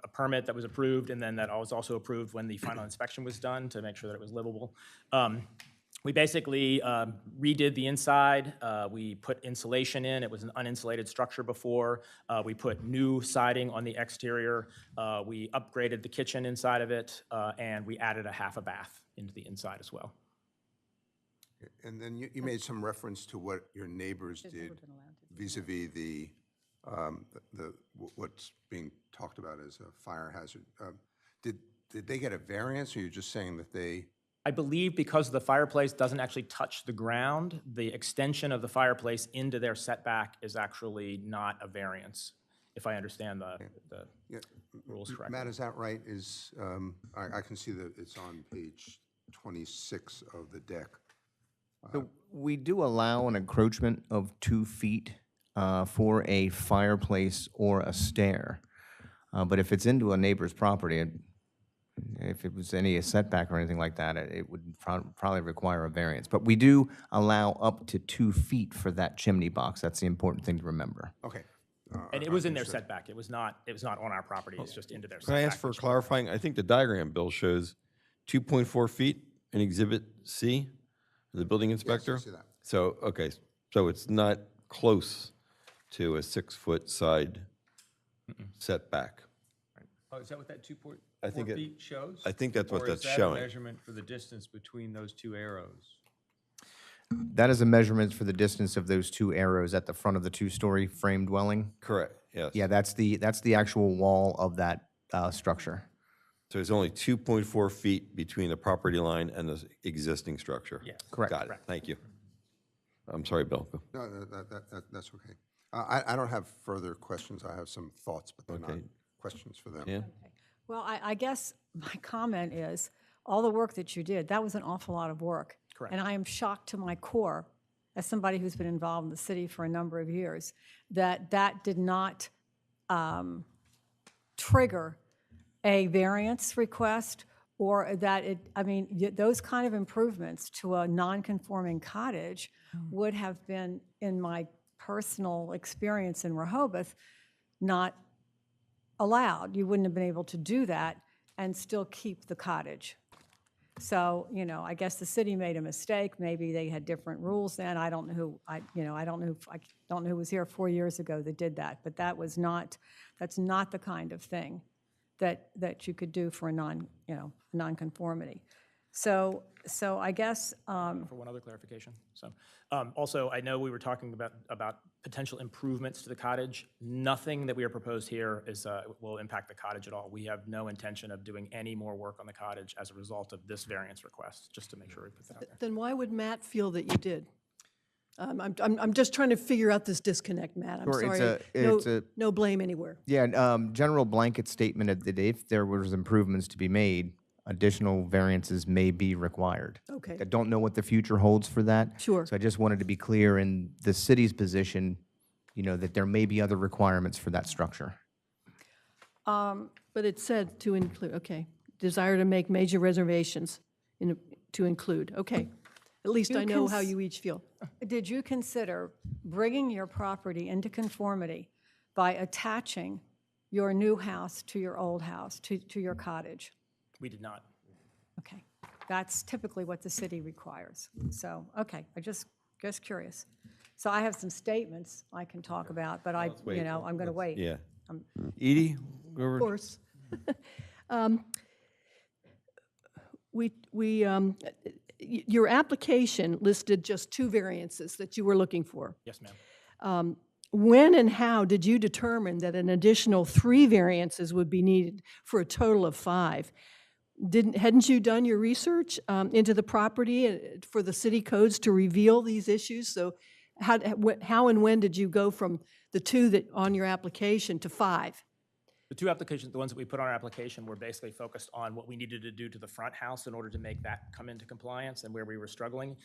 a permit that was approved, and then that was also approved when the final inspection was done to make sure that it was livable. We basically redid the inside. We put insulation in. It was an uninsulated structure before. We put new siding on the exterior. We upgraded the kitchen inside of it, and we added a half a bath into the inside as well. And then you made some reference to what your neighbors did vis-a-vis what's being talked about as a fire hazard. Did they get a variance, or you're just saying that they? I believe because the fireplace doesn't actually touch the ground, the extension of the fireplace into their setback is actually not a variance, if I understand the rules correctly. Matt, is that right? I can see that it's on page 26 of the deck. So we do allow an encroachment of 2 feet for a fireplace or a stair. But if it's into a neighbor's property, if it was any setback or anything like that, it would probably require a variance. But we do allow up to 2 feet for that chimney box. That's the important thing to remember. Okay. And it was in their setback. It was not on our property. It's just into their Can setback. I ask for clarifying? I think the diagram, Bill, shows 2.4 feet in Exhibit C, the building inspector? Yes, I see that. So, okay, so it's not close to a 6-foot side setback. Oh, is that what that 2.4 I think it- feet shows? I think that's what Or that's is that a showing. measurement for the distance between those two arrows? That is a measurement for the distance of those 2 arrows at the front of the 2-story frame dwelling. Correct, yes. Yeah, that's the actual wall of that structure. So there's only 2.4 feet between the property line and the existing structure? Yes. Correct. Got it, thank you. I'm sorry, Bill. No, that's okay. I don't have further questions. I have some thoughts, but they're not Okay. questions for them. Yeah? Well, I guess my comment is, all the work that you did, that was an awful lot of work. Correct. And I am shocked to my core, as somebody who's been involved in the city for a number of years, that that did not trigger a variance request, or that those kind of improvements to a non-conforming cottage would have been, in my personal experience in Rehoboth, not allowed. You wouldn't have been able to do that and still keep the cottage. So, I guess the city made a mistake. Maybe they had different rules then. I don't know who, I don't know who was here 4 years ago that did that, but that's not the kind of thing that you could do for a non-conformity. So I guess, For one other clarification. So, also, I know we were talking about potential improvements to the cottage. Nothing that we are proposed here will impact the cottage at all. We have no intention of doing any more work on the cottage as a result of this variance request, just to make sure we put that out there. Then why would Matt feel that you did? I'm just trying to figure out this disconnect, Matt. I'm Sure, sorry. No blame anywhere. Yeah, general blanket statement that if there was improvements to be made, additional variances may be required. Okay. I don't know what the future holds for that. Sure. So I just wanted to be clear in the city's position, that there may be other requirements for that structure. But it said to include, okay, desire to make major reservations to include, okay. At least I know how you each feel. did you consider bringing your property into conformity by attaching your new house to your old house, to your cottage? We did not. Okay, that's typically what the city requires. So, okay, I just curious. So I have some statements I can talk about, but I'm going to wait. Yeah. Edie? go over- Of course. Your application listed just 2 variances that you were looking for. Yes, ma'am. When and how did you determine that an additional 3 variances would be needed for a total of 5? Hadn't you done your research into the property for the city codes to reveal these issues? So how and when did you go from the 2 that on your application to 5? The two applications, the ones that we put on our application, were basically focused on what we needed to do to the front house in order to make that come into compliance and where we were struggling.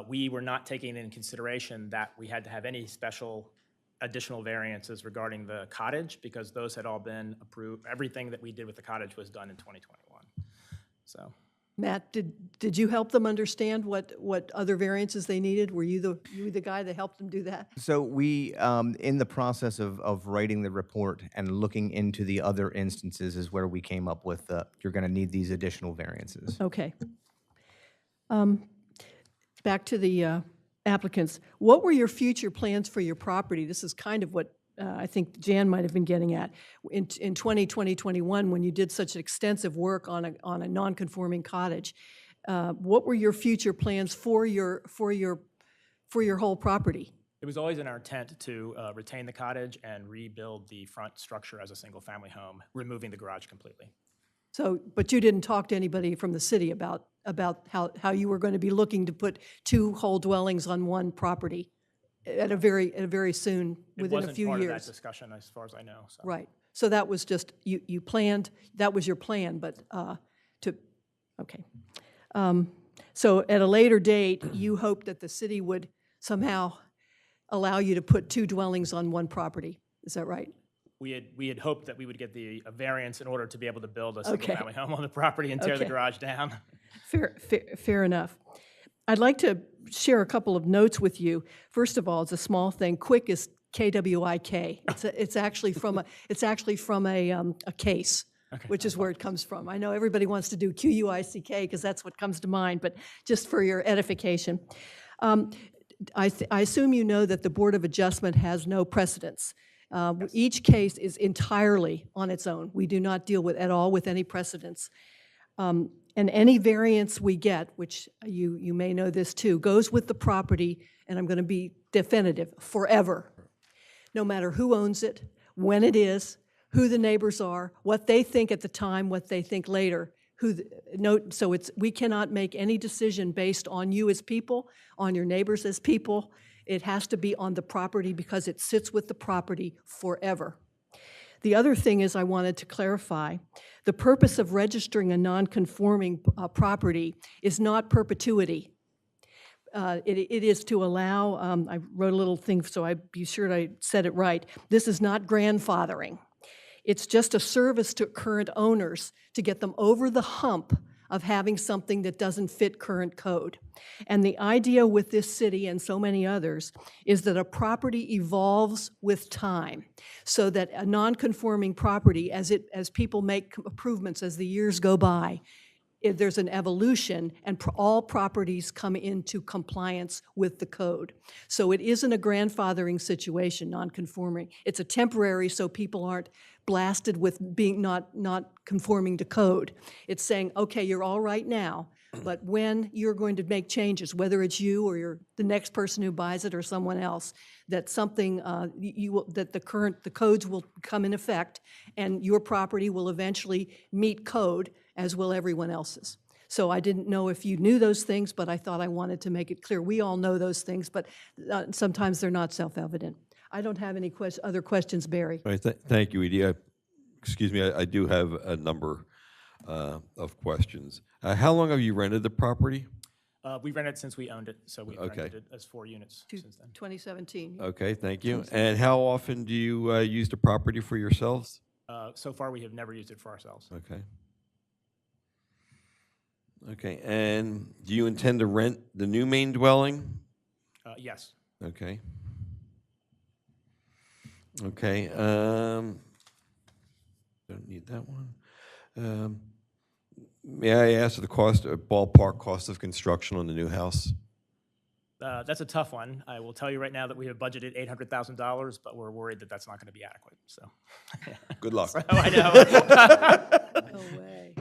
We were not taking into consideration that we had to have any special additional variances regarding the cottage, because those had all been approved. Everything that we did with the cottage was done in 2021. So. Matt, did you help them understand what other variances they needed? Were you the guy that helped them do that? So we, in the process of writing the report and looking into the other instances is where we came up with, you're going to need these additional variances. Okay. Back to the applicants. What were your future plans for your property? This is kind of what I think Jan might have been getting at. In 2021, when you did such extensive work on a non-conforming cottage, what were your future plans for your whole property? It was always in our intent to retain the cottage and rebuild the front structure as a single-family home, removing the garage completely. So, but you didn't talk to anybody from the city about how you were going to be looking to put two whole dwellings on one property at a very soon, within a few It wasn't part of years? that discussion, as far as I know. So. Right. So that was just, you planned, that was your plan, but okay. So at a later date, you hoped that the city would somehow allow you to put two dwellings on one property. Is that right? We had hoped that we would get a variance in order to be able to build a Okay. single-family home on the property and tear the Okay. garage down. Fair enough. I'd like to share a couple of notes with you. First of all, it's a small thing. Quick is KWIK. It's actually from a case, which is where it comes from. I know everybody wants to do QUICK because that's what comes to mind, but just for your edification. I assume you know that the Board of Adjustment has no precedence. Each case is entirely on its own. We do not deal at all with any precedents. And any variance we get, which you may know this too, goes with the property, and I'm going to be definitive, forever. No matter who owns it, when it is, who the neighbors are, what they think at the time, what they think later. So we cannot make any decision based on you as people, on your neighbors as people. It has to be on the property because it sits with the property forever. The other thing is I wanted to clarify, the purpose of registering a non-conforming property is not perpetuity. It is to allow, I wrote a little thing so I'd be sure I said it right, this is not grandfathering. It's just a service to current owners to get them over the hump of having something that doesn't fit current code. And the idea with this city and so many others is that a property evolves with time, so that a non-conforming property, as people make improvements as the years go by, there's an evolution and all properties come into compliance with the code. So it isn't a grandfathering situation, non-conforming. It's a temporary so people aren't blasted with being not conforming to code. It's saying, okay, you're all right now, but when you're going to make changes, whether it's you or the next person who buys it or someone else, that something that the codes will come in effect, and your property will eventually meet code, as will everyone else's. So I didn't know if you knew those things, but I thought I wanted to make it clear. We all know those things, but sometimes they're not self-evident. I don't have any other questions, Barry. All right, thank you, Edie. Excuse me, I do have a number of questions. How long have you rented the property? We rented it since we owned it, so we've Okay. rented it as 4 units since then. 2017. Okay, thank you. And how often do you use the property for yourselves? So far, we have never used it for ourselves. Okay. Okay, and do you intend to rent the new main dwelling? Yes. Okay. Okay, don't need that one. May I ask the ballpark cost of construction on the new house? That's a tough one. I will tell you right now that we have budgeted $800,000, but we're worried that that's not going to be adequate, so. Good luck. Oh, I know. No way.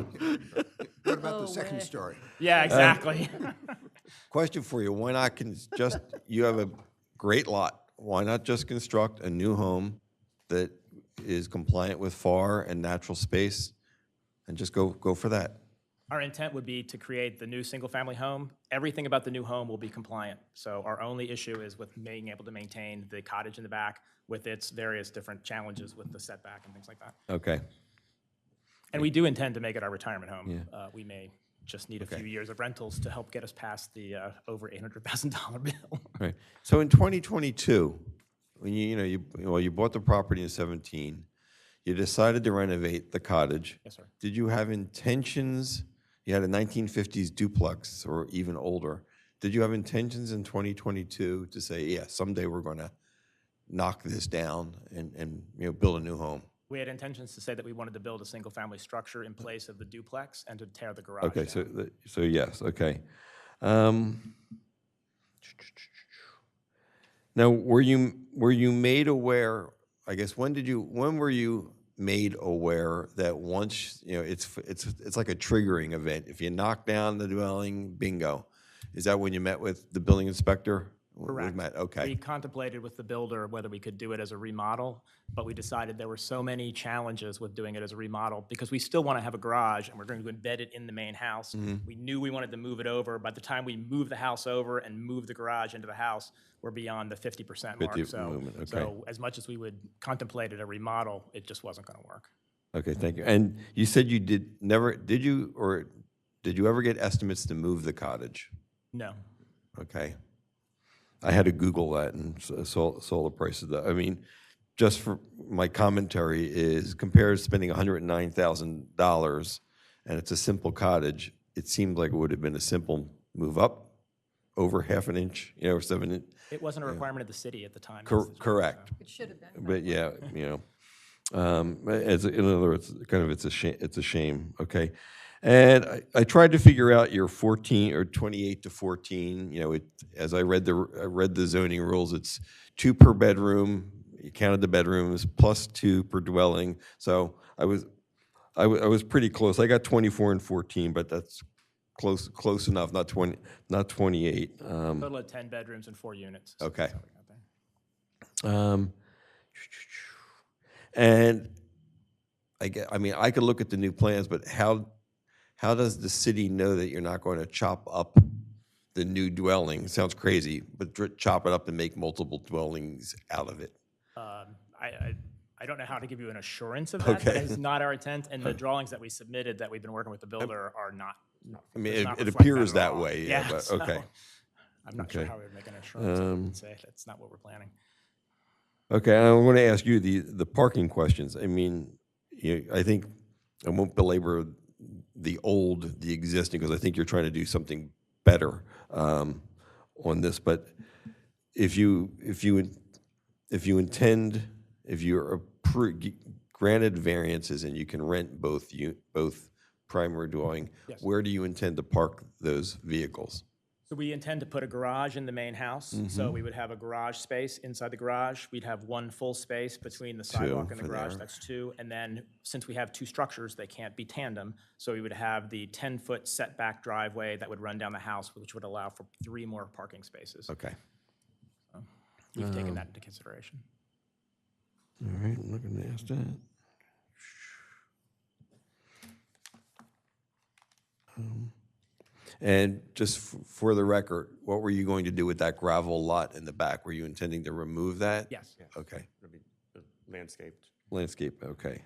What about the No second way. story? Yeah, exactly. Question for you, why not you have a great lot, why not just construct a new home that is compliant with FAR and natural space, and just go for that? Our intent would be to create the new single-family home. Everything about the new home will be compliant. So our only issue is with being able to maintain the cottage in the back with its various different challenges with the setback and things like that. Okay, And we do intend to make it our retirement home. Yeah. We may just need a few years of rentals to help get us past the over $800,000 bill. right. So in 2022, when you bought the property in 17, you decided to renovate the cottage. Yes, sir. Did you have intentions, you had a 1950s duplex or even older, did you have intentions in 2022 to say, yeah, someday we're going to knock this down and build a new home? We had intentions to say that we wanted to build a single-family structure in place of the duplex and to tear the garage Okay, down. so yes, okay. Now, were you made aware, I guess, when were you made aware that once, it's like a triggering event? If you knock down the dwelling, bingo. Is that when you met with the building inspector? Correct. Okay. We contemplated with the builder whether we could do it as a remodel, but we decided there were so many challenges with doing it as a remodel because we still want to have a garage and we're going to embed it in the main house. We knew we wanted to move it over. By the time we moved the house over and moved the garage into the house, we're beyond the 50% mark. 50 movement, okay. So as much as we would contemplate a remodel, it just wasn't going to work. Okay, thank you. And you said did you ever get estimates to move the cottage? No. Okay. I had to Google that and saw the price of that. I mean, just for my commentary is compared to spending $109,000 and it's a simple cottage, it seemed like it would have been a simple move up over half an inch, or 7 inch. It wasn't a requirement of the city at the time. Correct. It should have been. But yeah, in other words, it's a shame. Okay. And I tried to figure out your 14 or 28 to 14. As I read the zoning rules, it's 2 per bedroom. You counted the bedrooms plus 2 per dwelling. So I was pretty close. I got 24 and 14, but that's close enough. Not 28. Total of 10 bedrooms and 4 units. So Okay. that's how we got there. And I could look at the new plans, but how does the city know that you're not going to chop up the new dwelling? Sounds crazy, but chop it up and make multiple dwellings out of it? I don't know how to give you an assurance of that. Okay. That is not our intent, and the drawings that we submitted that we've been working with the builder are not. I mean, does not it reflect appears at that all. way, yeah, but, so okay. I'm not sure Okay. how we would make an assurance and say that's not what we're planning. Okay, I want to ask you the parking questions. I mean, I think I won't belabor the existing, because I think you're trying to do something better on this. But if you're granted variances and you can rent both primary dwelling, Yes. where do you intend to park those vehicles? So we intend to put a garage in the main house. So we would have a garage space inside the garage. We'd have 1 full space between the sidewalk and the for garage. there. That's 2. And then since we have 2 structures, they can't be tandem. So we would have the 10-foot setback driveway that would run down the house, which would allow for 3 more parking spaces. Okay. We've taken that into consideration. All right, I'm not going to ask that. And just for the record, what were you going to do with that gravel lot in the back? Were you intending to remove that? Yes. Okay. It'll be landscaped. Landscape, okay.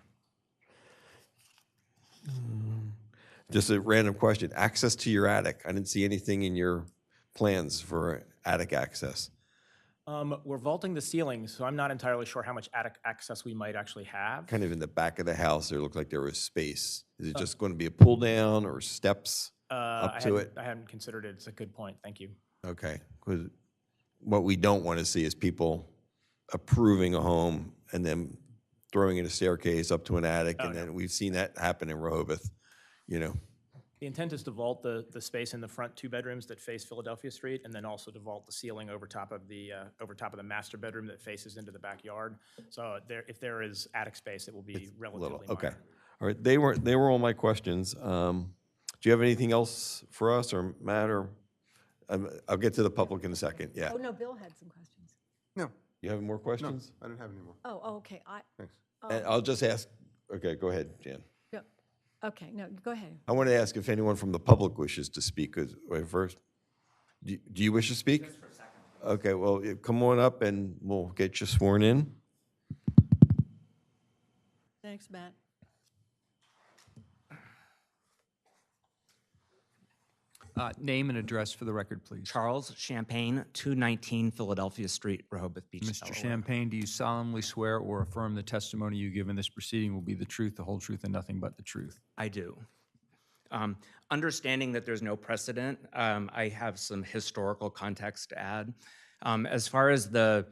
Just a random question. Access to your attic. I didn't see anything in your plans for attic access. We're vaulting the ceiling, so I'm not entirely sure how much attic access we might actually have. Kind of in the back of the house, there looked like there was space. Is it just going to be a pull down or steps up to it? I hadn't considered it. It's a good point. Thank you. Okay, 'cause what we don't want to see is people approving a home and then throwing in a staircase up to an attic, and then we've seen that happen in Rehoboth, The intent is to vault the space in the front 2 bedrooms that face Philadelphia Street, and then also to vault the ceiling over top of the master bedroom that faces into the backyard. So if there is attic space, it will be relatively minor. Okay. All right, they were all my questions. Do you have anything else for us, or Matt, or, I'll get to the public in a second, yeah. Oh, no, Bill had some questions. No, You have more no, questions? I don't have any more. Oh, okay. Thanks. And I'll just ask, okay, go ahead, Jan. Yeah. Okay, no, go ahead. I want to ask if anyone from the public wishes to speak first. Do you wish to speak? Just for a second. Okay, well, come on up and we'll get you sworn in. Thanks, Matt. Name and address for the record, please. Charles Champagne, 219 Philadelphia Street, Rehoboth Beach, Mr. Delaware. Champagne, do you solemnly swear or affirm the testimony you give in this proceeding will be the truth, the whole truth, and nothing but the truth? I do. Understanding that there's no precedent, I have some historical context to add. As far as the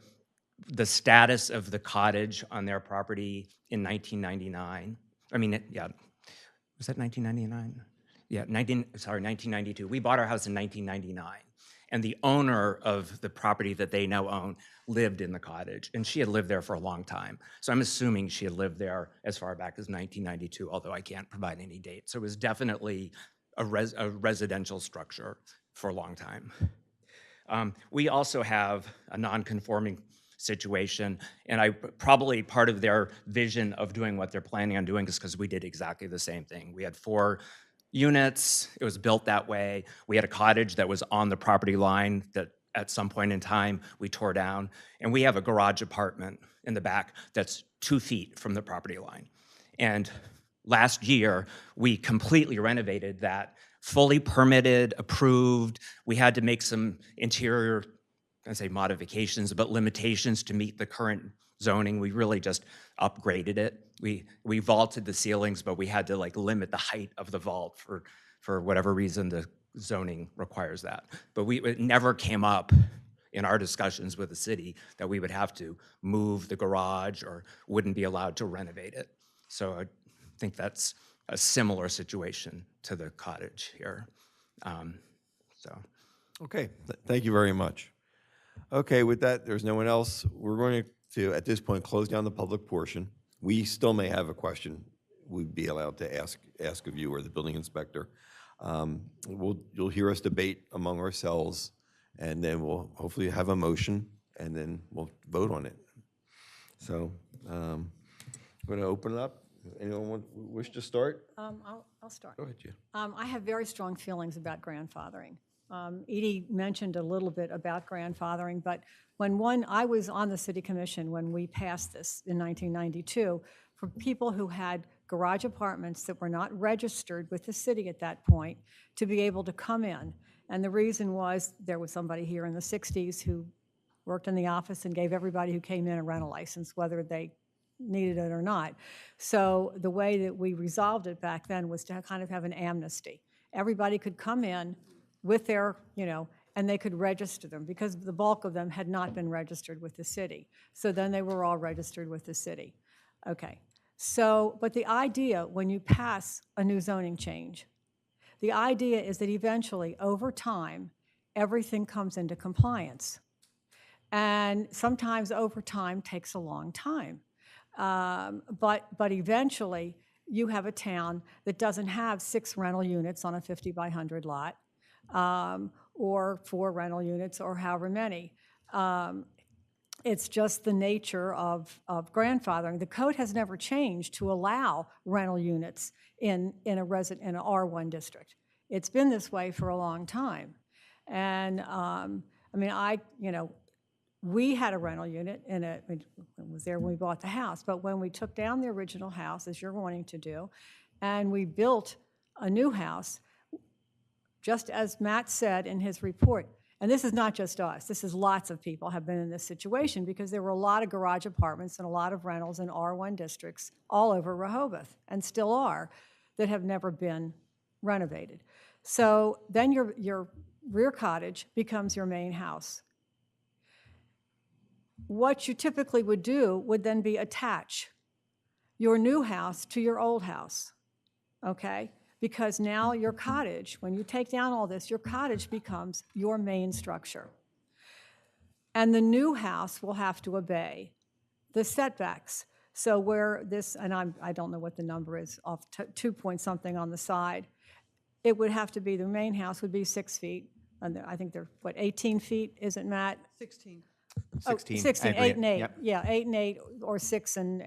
status of the cottage on their property in 1999, was that 1999? Yeah, 1992. We bought our house in 1999, and the owner of the property that they now own lived in the cottage, and she had lived there for a long time. So I'm assuming she had lived there as far back as 1992, although I can't provide any date. So it was definitely a residential structure for a long time. We also have a non-conforming situation, and probably part of their vision of doing what they're planning on doing is because we did exactly the same thing. We had 4 units. It was built that way. We had a cottage that was on the property line that at some point in time we tore down. And we have a garage apartment in the back that's 2 feet from the property line. And last year, we completely renovated that, fully permitted, approved. We had to make some interior, I say modifications, but limitations to meet the current zoning. We really just upgraded it. We vaulted the ceilings, but we had to limit the height of the vault for whatever reason the zoning requires that. But it never came up in our discussions with the city that we would have to move the garage or wouldn't be allowed to renovate it. So I think that's a similar situation to the cottage here. Okay, thank you very much. Okay, with that, there's no one else. We're going to, at this point, close down the public portion. We still may have a question we'd be allowed to ask of you or the building inspector. You'll hear us debate among ourselves, and then we'll hopefully have a motion, and then we'll vote on it. So I'm going to open it up. Anyone wish to start? I'll start. Go ahead, Jim. I have very strong feelings about grandfathering. Edie mentioned a little bit about grandfathering, but I was on the city commission when we passed this in 1992, for people who had garage apartments that were not registered with the city at that point to be able to come in. And the reason was there was somebody here in the 60s who worked in the office and gave everybody who came in a rental license, whether they needed it or not. So the way that we resolved it back then was to kind of have an amnesty. Everybody could come in with their, and they could register them because the bulk of them had not been registered with the city. So then they were all registered with the city. Okay. So, but the idea when you pass a new zoning change, the idea is that eventually, over time, everything comes into compliance. And sometimes over time takes a long time. But eventually, you have a town that doesn't have 6 rental units on a 50 by 100 lot, or 4 rental units, or however many. It's just the nature of grandfathering. The code has never changed to allow rental units in an R1 district. It's been this way for a long time. And we had a rental unit it was there when we bought the house, but when we took down the original house, as you're wanting to do, and we built a new house, just as Matt said in his report, and this is not just us, this is lots of people have been in this situation because there were a lot of garage apartments and a lot of rentals in R1 districts all over Rehoboth, and still are, that have never been renovated. So then your rear cottage becomes your main house. What you typically would do would then be attach your new house to your old house, okay? Because now your cottage, when you take down all this, your cottage becomes your main structure. And the new house will have to obey the setbacks. So where this, and I don't know what the number is, off 2 point something on the side, it would have to be, the main house would be 6 feet, and I think they're, 18 feet, is it, Matt? 16. 16. I 16, agree. 8 and 8, Yep. yeah, 8 and 8, or 6 and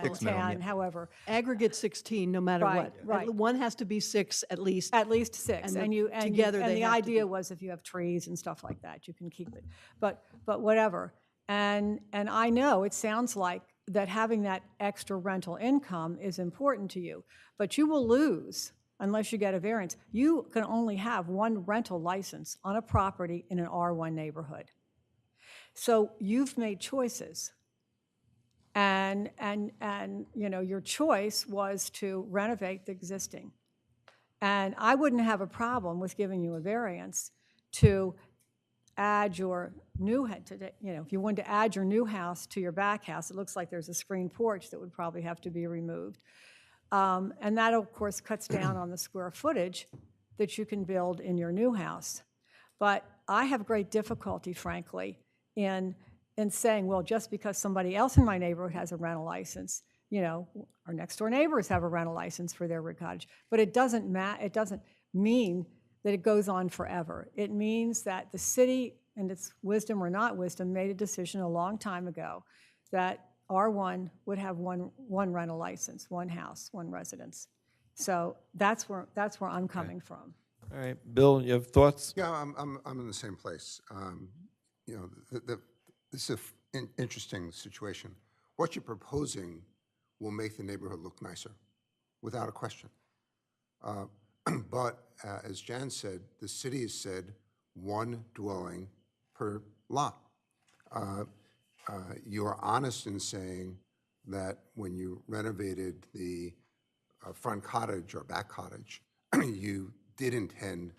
6 minimum, 10, yeah. however. Aggregate 16, no matter Right, what. right. One has to be 6 at least. At least 6, And and the- you, and you, together and they the have to idea be- was if you have trees and stuff like that, you can keep it. But whatever. And I know it sounds like that having that extra rental income is important to you, but you will lose unless you get a variance. You can only have one rental license on a property in an R1 neighborhood. So you've made choices. And you know, your choice was to renovate the existing. And I wouldn't have a problem with giving you a variance to add your new, you know, if you wanted to add your new house to your back house, it looks like there's a screen porch that would probably have to be removed. And that, of course, cuts down on the square footage that you can build in your new house. But I have great difficulty, frankly, in saying, well, just because somebody else in my neighborhood has a rental license, you know, our next door neighbors have a rental license for their rig cottage. But it doesn't mean that it goes on forever. It means that the city, and its wisdom or not wisdom, made a decision a long time ago that R1 would have one rental license, one house, one residence. So that's where I'm coming from. All right, Bill, you have thoughts? Yeah, I'm in the same place. You know, this is an interesting situation. What you're proposing will make the neighborhood look nicer, without a question. But as Jan said, the city has said one dwelling per lot. You are honest in saying that when you renovated the front cottage or back cottage, you did intend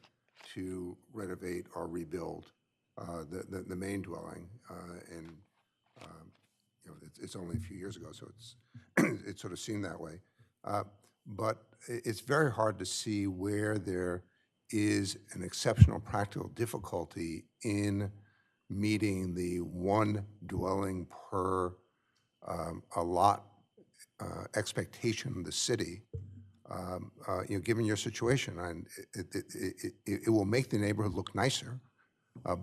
to renovate or rebuild the main dwelling, and you know, it's only a few years ago, so it sort of seemed that way. But it's very hard to see where there is an exceptional practical difficulty in meeting the one dwelling per a lot expectation of the city. You know, given your situation, and it will make the neighborhood look nicer,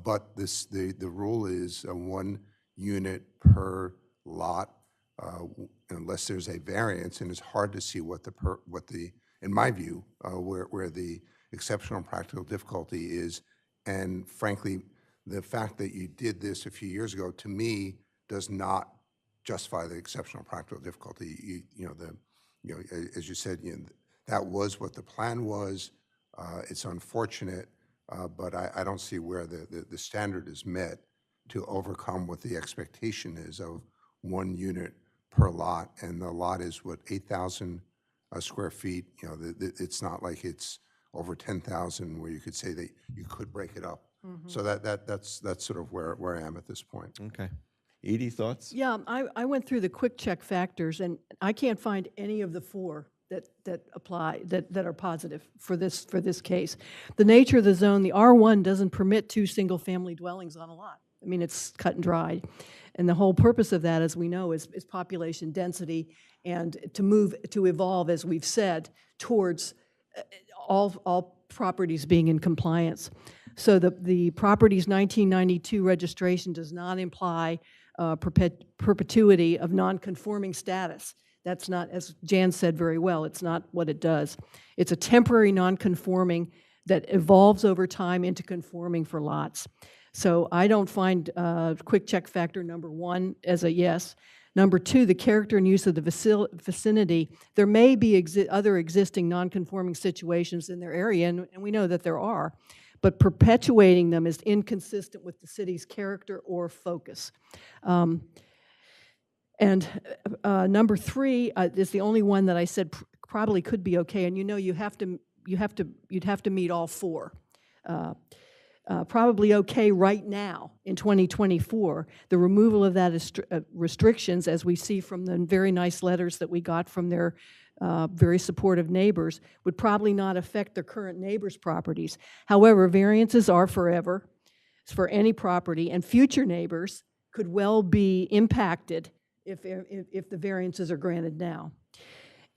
but the rule is 1 unit per lot, unless there's a variance, and it's hard to see what the in my view where the exceptional practical difficulty is. And frankly, the fact that you did this a few years ago, to me, does not justify the exceptional practical difficulty. As you said, that was what the plan was. It's unfortunate, but I don't see where the standard is met to overcome what the expectation is of 1 unit per lot, and the lot is what, 8,000 square feet. You know, it's not like it's over 10,000 where you could say that you could break it up. So that's sort of where I am at this point. Okay. Edie, thoughts? Yeah, I went through the quick check factors, and I can't find any of the 4 that apply, that are positive for this case. The nature of the zone, the R1 doesn't permit 2 single-family dwellings on a lot. I mean, it's cut and dried. And the whole purpose of that, as we know, is population density and to evolve, as we've said, towards all properties being in compliance. So the property's 1992 registration does not imply perpetuity of non-conforming status. That's not, as Jan said very well, it's not what it does. It's a temporary non-conforming that evolves over time into conforming for lots. So I don't find quick check factor number 1 as a yes. Number 2, the character and use of the vicinity. There may be other existing non-conforming situations in their area, and we know that there are, but perpetuating them is inconsistent with the city's character or focus. And number 3 is the only one that I said probably could be okay, and you'd have to meet all 4. Probably okay right now in 2024. The removal of that restrictions, as we see from the very nice letters that we got from their very supportive neighbors, would probably not affect their current neighbors' properties. However, variances are forever for any property, and future neighbors could well be impacted if the variances are granted now.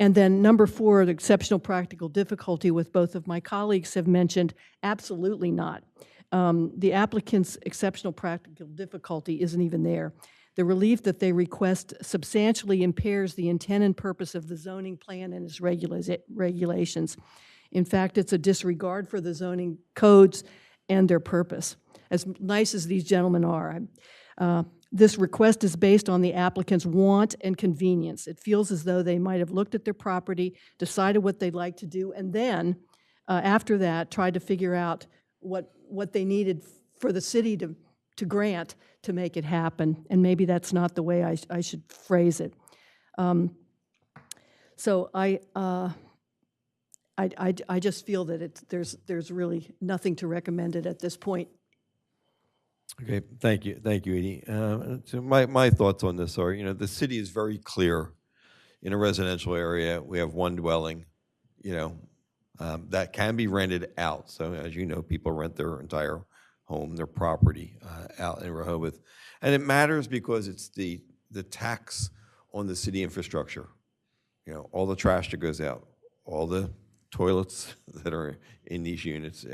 And then number 4, the exceptional practical difficulty, with both of my colleagues have mentioned, absolutely not. the applicant's exceptional practical difficulty isn't even there. The relief that they request substantially impairs the intent and purpose of the zoning plan and its regulations. In fact, it's a disregard for the zoning codes and their purpose. As nice as these gentlemen are, this request is based on the applicant's want and convenience. It feels as though they might have looked at their property, decided what they'd like to do, and then, after that, tried to figure out what they needed for the city to grant to make it happen. And maybe that's not the way I should phrase it. So I just feel that there's really nothing to recommend it at this point. Okay, thank you, Edie. So my thoughts on this are, the city is very clear. In a residential area, we have one dwelling, that can be rented out. So as you know, people rent their entire home, their property out in Rehoboth. And it matters because it's the tax on the city infrastructure. All the trash that goes out, all the toilets that are in these units,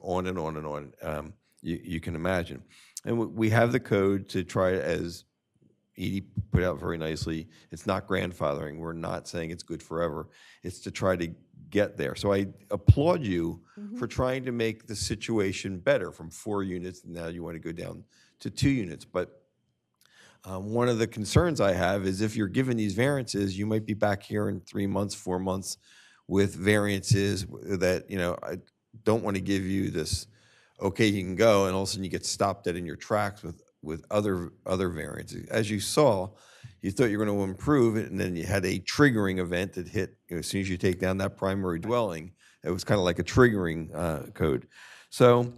on and on and on. You can imagine. And we have the code to try, as Edie put out very nicely, it's not grandfathering. We're not saying it's good forever. It's to try to get there. So I applaud you for trying to make the situation better from 4 units, and now you want to go down to 2 units. But one of the concerns I have is if you're given these variances, you might be back here in 3 months, 4 months with variances that, I don't want to give you this, okay, you can go, and all of a sudden you get stopped dead in your tracks with other variances. As you saw, you thought you were going to improve it, and then you had a triggering event that hit, as soon as you take down that primary dwelling, it was kind of like a triggering code. So,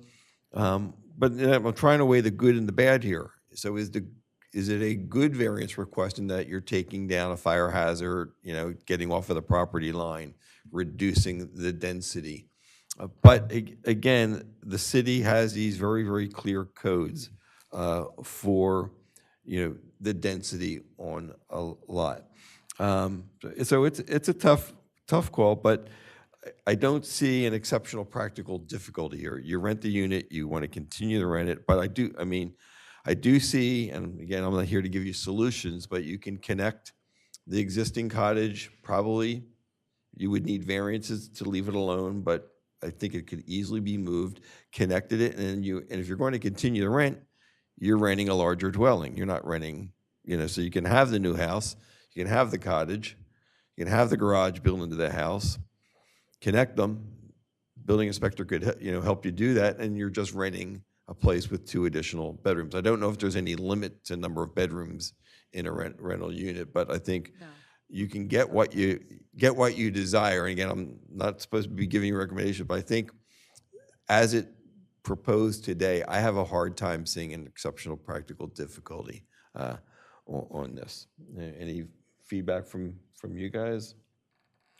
but I'm trying to weigh the good and the bad here. So is it a good variance request in that you're taking down a fire hazard, getting off of the property line, reducing the density? But again, the city has these very, very clear codes for, the density on a lot. So it's a tough call, but I don't see an exceptional practical difficulty here. You rent the unit, you want to continue to rent it, but I do see, and again, I'm not here to give you solutions, but you can connect the existing cottage. Probably you would need variances to leave it alone, but I think it could easily be moved, connected it, and if you're going to continue to rent, you're renting a larger dwelling. You're not renting, so you can have the new house, you can have the cottage, you can have the garage built into the house, connect them. Building inspector could, help you do that, and you're just renting a place with 2 additional bedrooms. I don't know if there's any limit to number of bedrooms in a rental unit, but I think you can get what you desire. And again, I'm not supposed to be giving you recommendations, but I think as it proposed today, I have a hard time seeing an exceptional practical difficulty on this. Any feedback from you guys?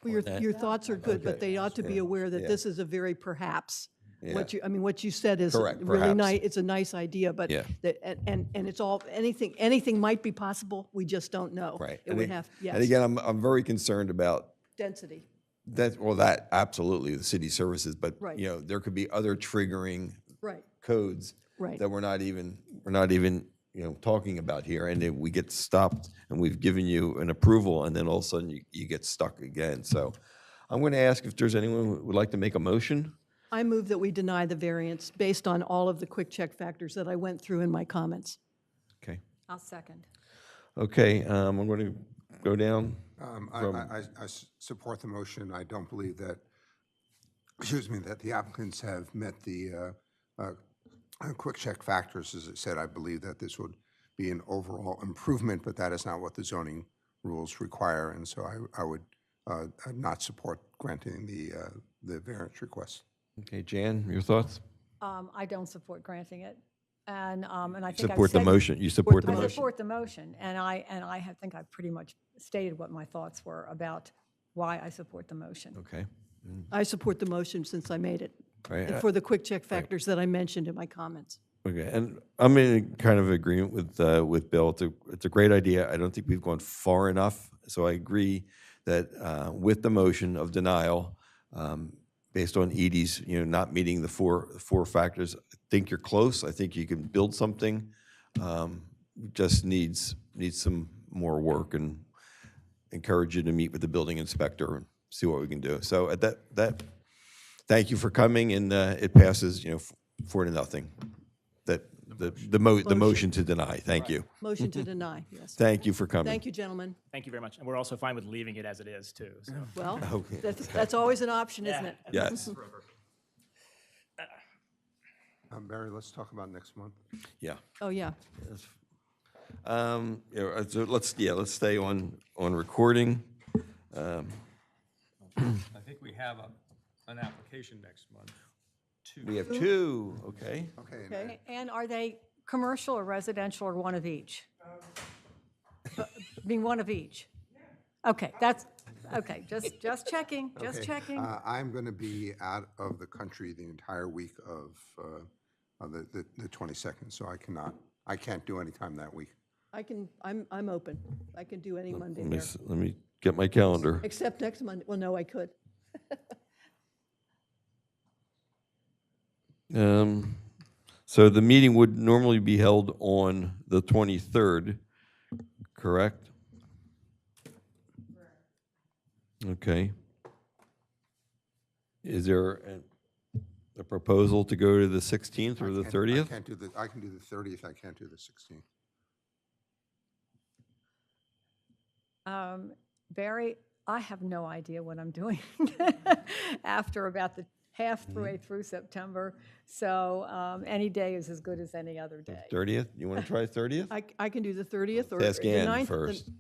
Well, your thoughts are good, but they ought to be aware that this is a very perhaps. What you said is Correct, really perhaps. nice. It's a nice idea, but and it's all anything might be possible. We just don't know. Right. It would have And again, I'm very concerned about density. that absolutely, the city services, but Right. There could be other triggering Right. codes Right. that we're not even talking about here, and then we get stopped, and we've given you an approval, and then all of a sudden you get stuck again. So I'm going to ask if there's anyone who would like to make a motion. I move that we deny the variance based on all of the quick check factors that I went through in my comments. Okay. I'll second. Okay, I'm going to go down. I support the motion. I don't believe that, that the applicants have met the quick check factors. As I said, I believe that this would be an overall improvement, but that is not what the zoning rules require, and so I would not support granting the variance request. Okay, Jan, your thoughts? I don't support granting it. And I think Support the motion. You support the I motion. support the motion, and I think I've pretty much stated what my thoughts were about why I support the motion. Okay. I support the motion since I made it, Right. and for the quick check factors that I mentioned in my comments. Okay, and I'm in kind of agreement with Bill. It's a great idea. I don't think we've gone far enough. So I agree that with the motion of denial, based on Edie's, not meeting the four factors. I think you're close. I think you can build something. Just needs some more work, and encourage you to meet with the building inspector and see what we can do. So at that, thank you for coming, and it passes, 4-0. The motion to deny. Thank you. Motion to deny, yes. Thank you for coming. Thank you, gentlemen. Thank you very much. And we're also fine with leaving it as it is, too. So. Well, Okay. that's always an option, isn't it? Yes. Barry, let's talk about next month. Yeah. Oh, yeah. So let's stay on recording. I think we have an application next month, too. We have 2, okay. Okay. Okay. And are they commercial or residential or one of each? I mean, one of each? Okay, okay, just checking, just Okay. checking. I'm going to be out of the country the entire week of the 22nd, so I can't do any time that week. I'm open. I can do any Monday there, Let me get my calendar. except next Monday. Well, no, I could. So the meeting would normally be held on the 23rd, correct? Okay. Is there a proposal to go to the 16th or the 30th? I can do the 30th, I can't do the 16th. Barry, I have no idea what I'm doing after about the halfway through September. So any day is as good as any other day. 30th? You want to try 30th? I can do the 30th or Ask the Ann 9th. first.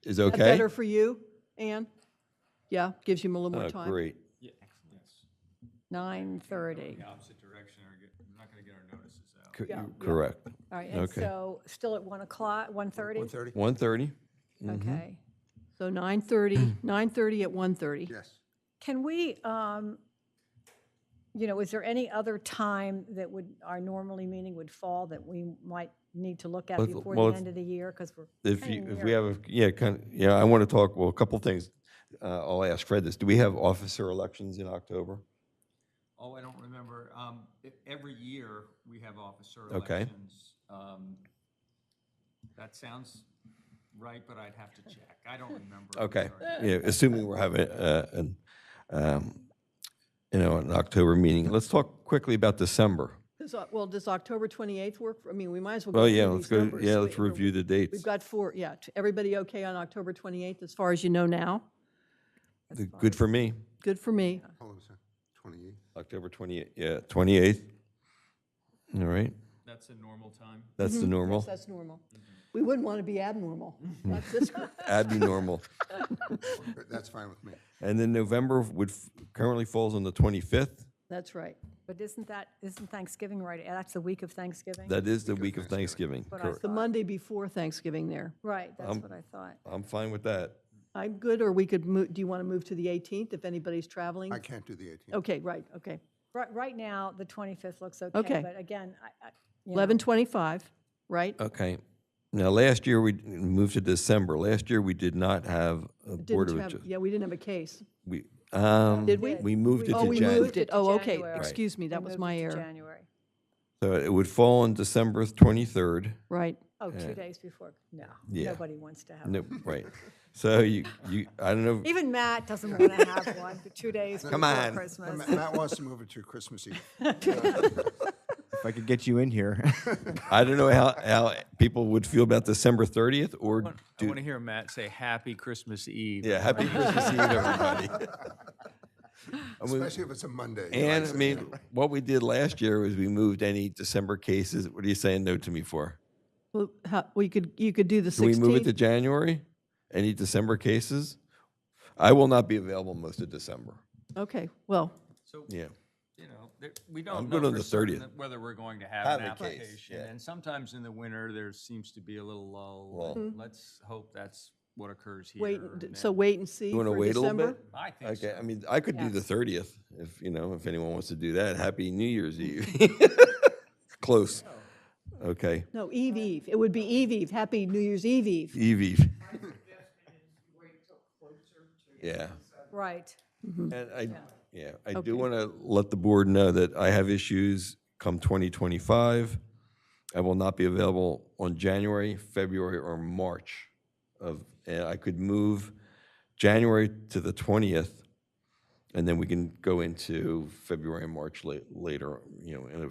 Is That okay? better for you, Ann? Yeah, gives you a little more Oh, time. great. Yes. 9:30. The opposite direction, we're not going to get our notices out. Correct. All right, and Okay. so still at 1 o'clock, 1:30? 1:30? 1:30? Okay. So 9:30 at 1:30. Yes. Can we, is there any other time that our normally meeting would fall that we might need to look at Let's- before well, the end of the year? Because we're If kinda we near. have, I want to talk, well, a couple of things. I'll ask Fred this. Do we have officer elections in October? Oh, I don't remember. Every year, we have officer Okay. elections. That sounds right, but I'd have to check. I don't remember. I'm Okay, sorry. yeah, assuming we're having an October meeting. Let's talk quickly about December. Does October 28th work? I mean, we might as well Oh, go yeah, through let's these go, numbers. yeah, let's review the dates. We've got 4, yeah. Everybody okay on October 28th as far as you know now? Good for me. Good for me. Hold on a second, 28th. October 28th, yeah, 28th. All right, That's a normal time. that's the normal. Yes, that's normal. We wouldn't want to be abnormal. That's this group. Abnormal. That's fine with me. And then November currently falls on the 25th. That's right. But isn't Thanksgiving right? That's the week of Thanksgiving? That is the week of Thanksgiving. What I Correct. The Monday before Thanksgiving there. Right, that's what I thought. I'm fine with that. I'm good, or we could move, do you want to move to the 18th if anybody's traveling? I can't do the 18th. Okay, right, okay. Right now, the 25th looks okay. Okay. But again, 11:25, right? Okay. Now, last year, we moved to December. Last year, we did not have a Board of Didn't have, Adjustment. yeah, we didn't have a case. Did we? We moved it Oh, to we January. moved it. Oh, okay, January. excuse me, that We was moved my it to error. January. So it would fall on December 23rd. Right. Oh, 2 days before, no, Yeah. nobody wants to have No, one. right. So I don't know. Even Matt doesn't want to have one, but 2 days Come before on. Christmas. Matt wants to move it to Christmas Eve. If I could get you in here. I don't know how people would feel about December 30th or I want to hear Matt say Happy Christmas Eve. yeah, Happy Christmas Eve, everybody. Especially if it's a Monday. And I mean, what we did last year was we moved any December cases. What are you saying no to me for? Well, you could do the 16th. Can we move it to January? Any December cases? I will not be available most of December. Okay, well, So, Yeah. we I'm don't good know on for the certain 30th. whether we're going to have Have an a case, application. yeah. And sometimes in the winter, there seems to be a little lull. Well- Let's hope that's what occurs here. wait, and so then- wait and see You want to for wait a little December? bit? I think Okay, so. I mean, I could do the Yes. 30th if anyone wants to do that. Happy New Year's Eve. Close. Okay. No, Eve. It would be Eve. Happy New Year's Eve. Eve. Yeah. Right. And Yeah, I do want to let the board know that I have issues come 2025. I will not be available on January, February, or March and I could move January to the 20th, and then we can go into February and March later, and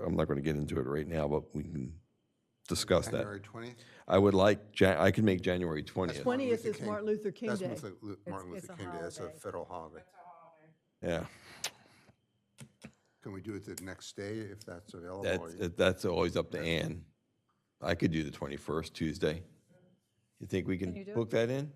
I'm not going to get into it right now, but we can discuss that. January 20th? I would like, I can make January 20th. 20th is Martin Luther King That's Day. Martin It's Luther a King Day, that's a holiday. federal holiday. Yeah, Can we do it the next day if that's available? or- that's always up to Ann. I could do the 21st, Tuesday. You think we can you do it? book that in?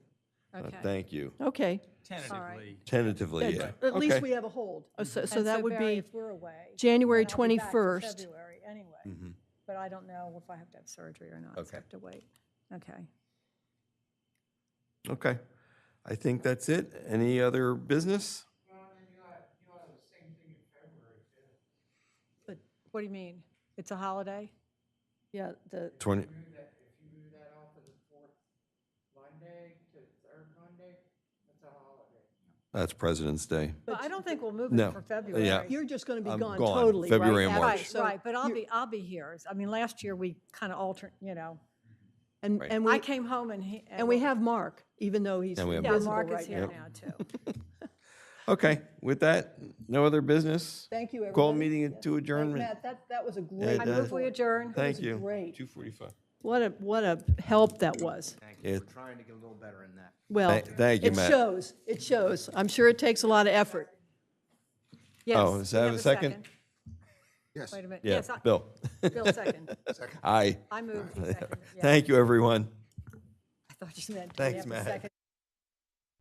Okay. Thank you. Okay. Tentatively, Tentatively, yeah. At least Okay. we have a hold. So And that would Barry, be if we're away, January then I'll be back till 21st. February anyway, but I don't know if I have to have surgery or not, so Okay. I have to wait. Okay. Okay. I think that's it. Any other business? But what do you mean? It's a holiday? Yeah, 20, If you move that off of the fourth Monday to the third Monday, that's a holiday. that's President's Day. But I don't think we'll move No. it for February. Yeah. you're just going to be I'm gone gone, totally, right? February and after, March. Right, so right, but you're- I'll be here. I mean, last year we kind of And, Right. and I we, came home and and we have Mark, even though he's And we have Yeah, Mark. invisible Mark is right here now. now too. Okay, with that, no other business? Thank you, everybody. Call meeting Yeah. to adjournment. Matt, that was a great. it I does. move we adjourn. Thank was you. great. 2:45. What a help that was. Thank you. you We're for trying to get a little better in that. Well, Thank you, it Matt. shows, it shows. I'm sure it takes a lot of effort. Yes. Oh, does that we have a second? Yes. Wait a minute. Yeah, Yes, Bill. Bill, second. Aye. I moved, he seconded. Yeah. Thank you, everyone. I thought you meant. do we Thanks, have a Matt. second?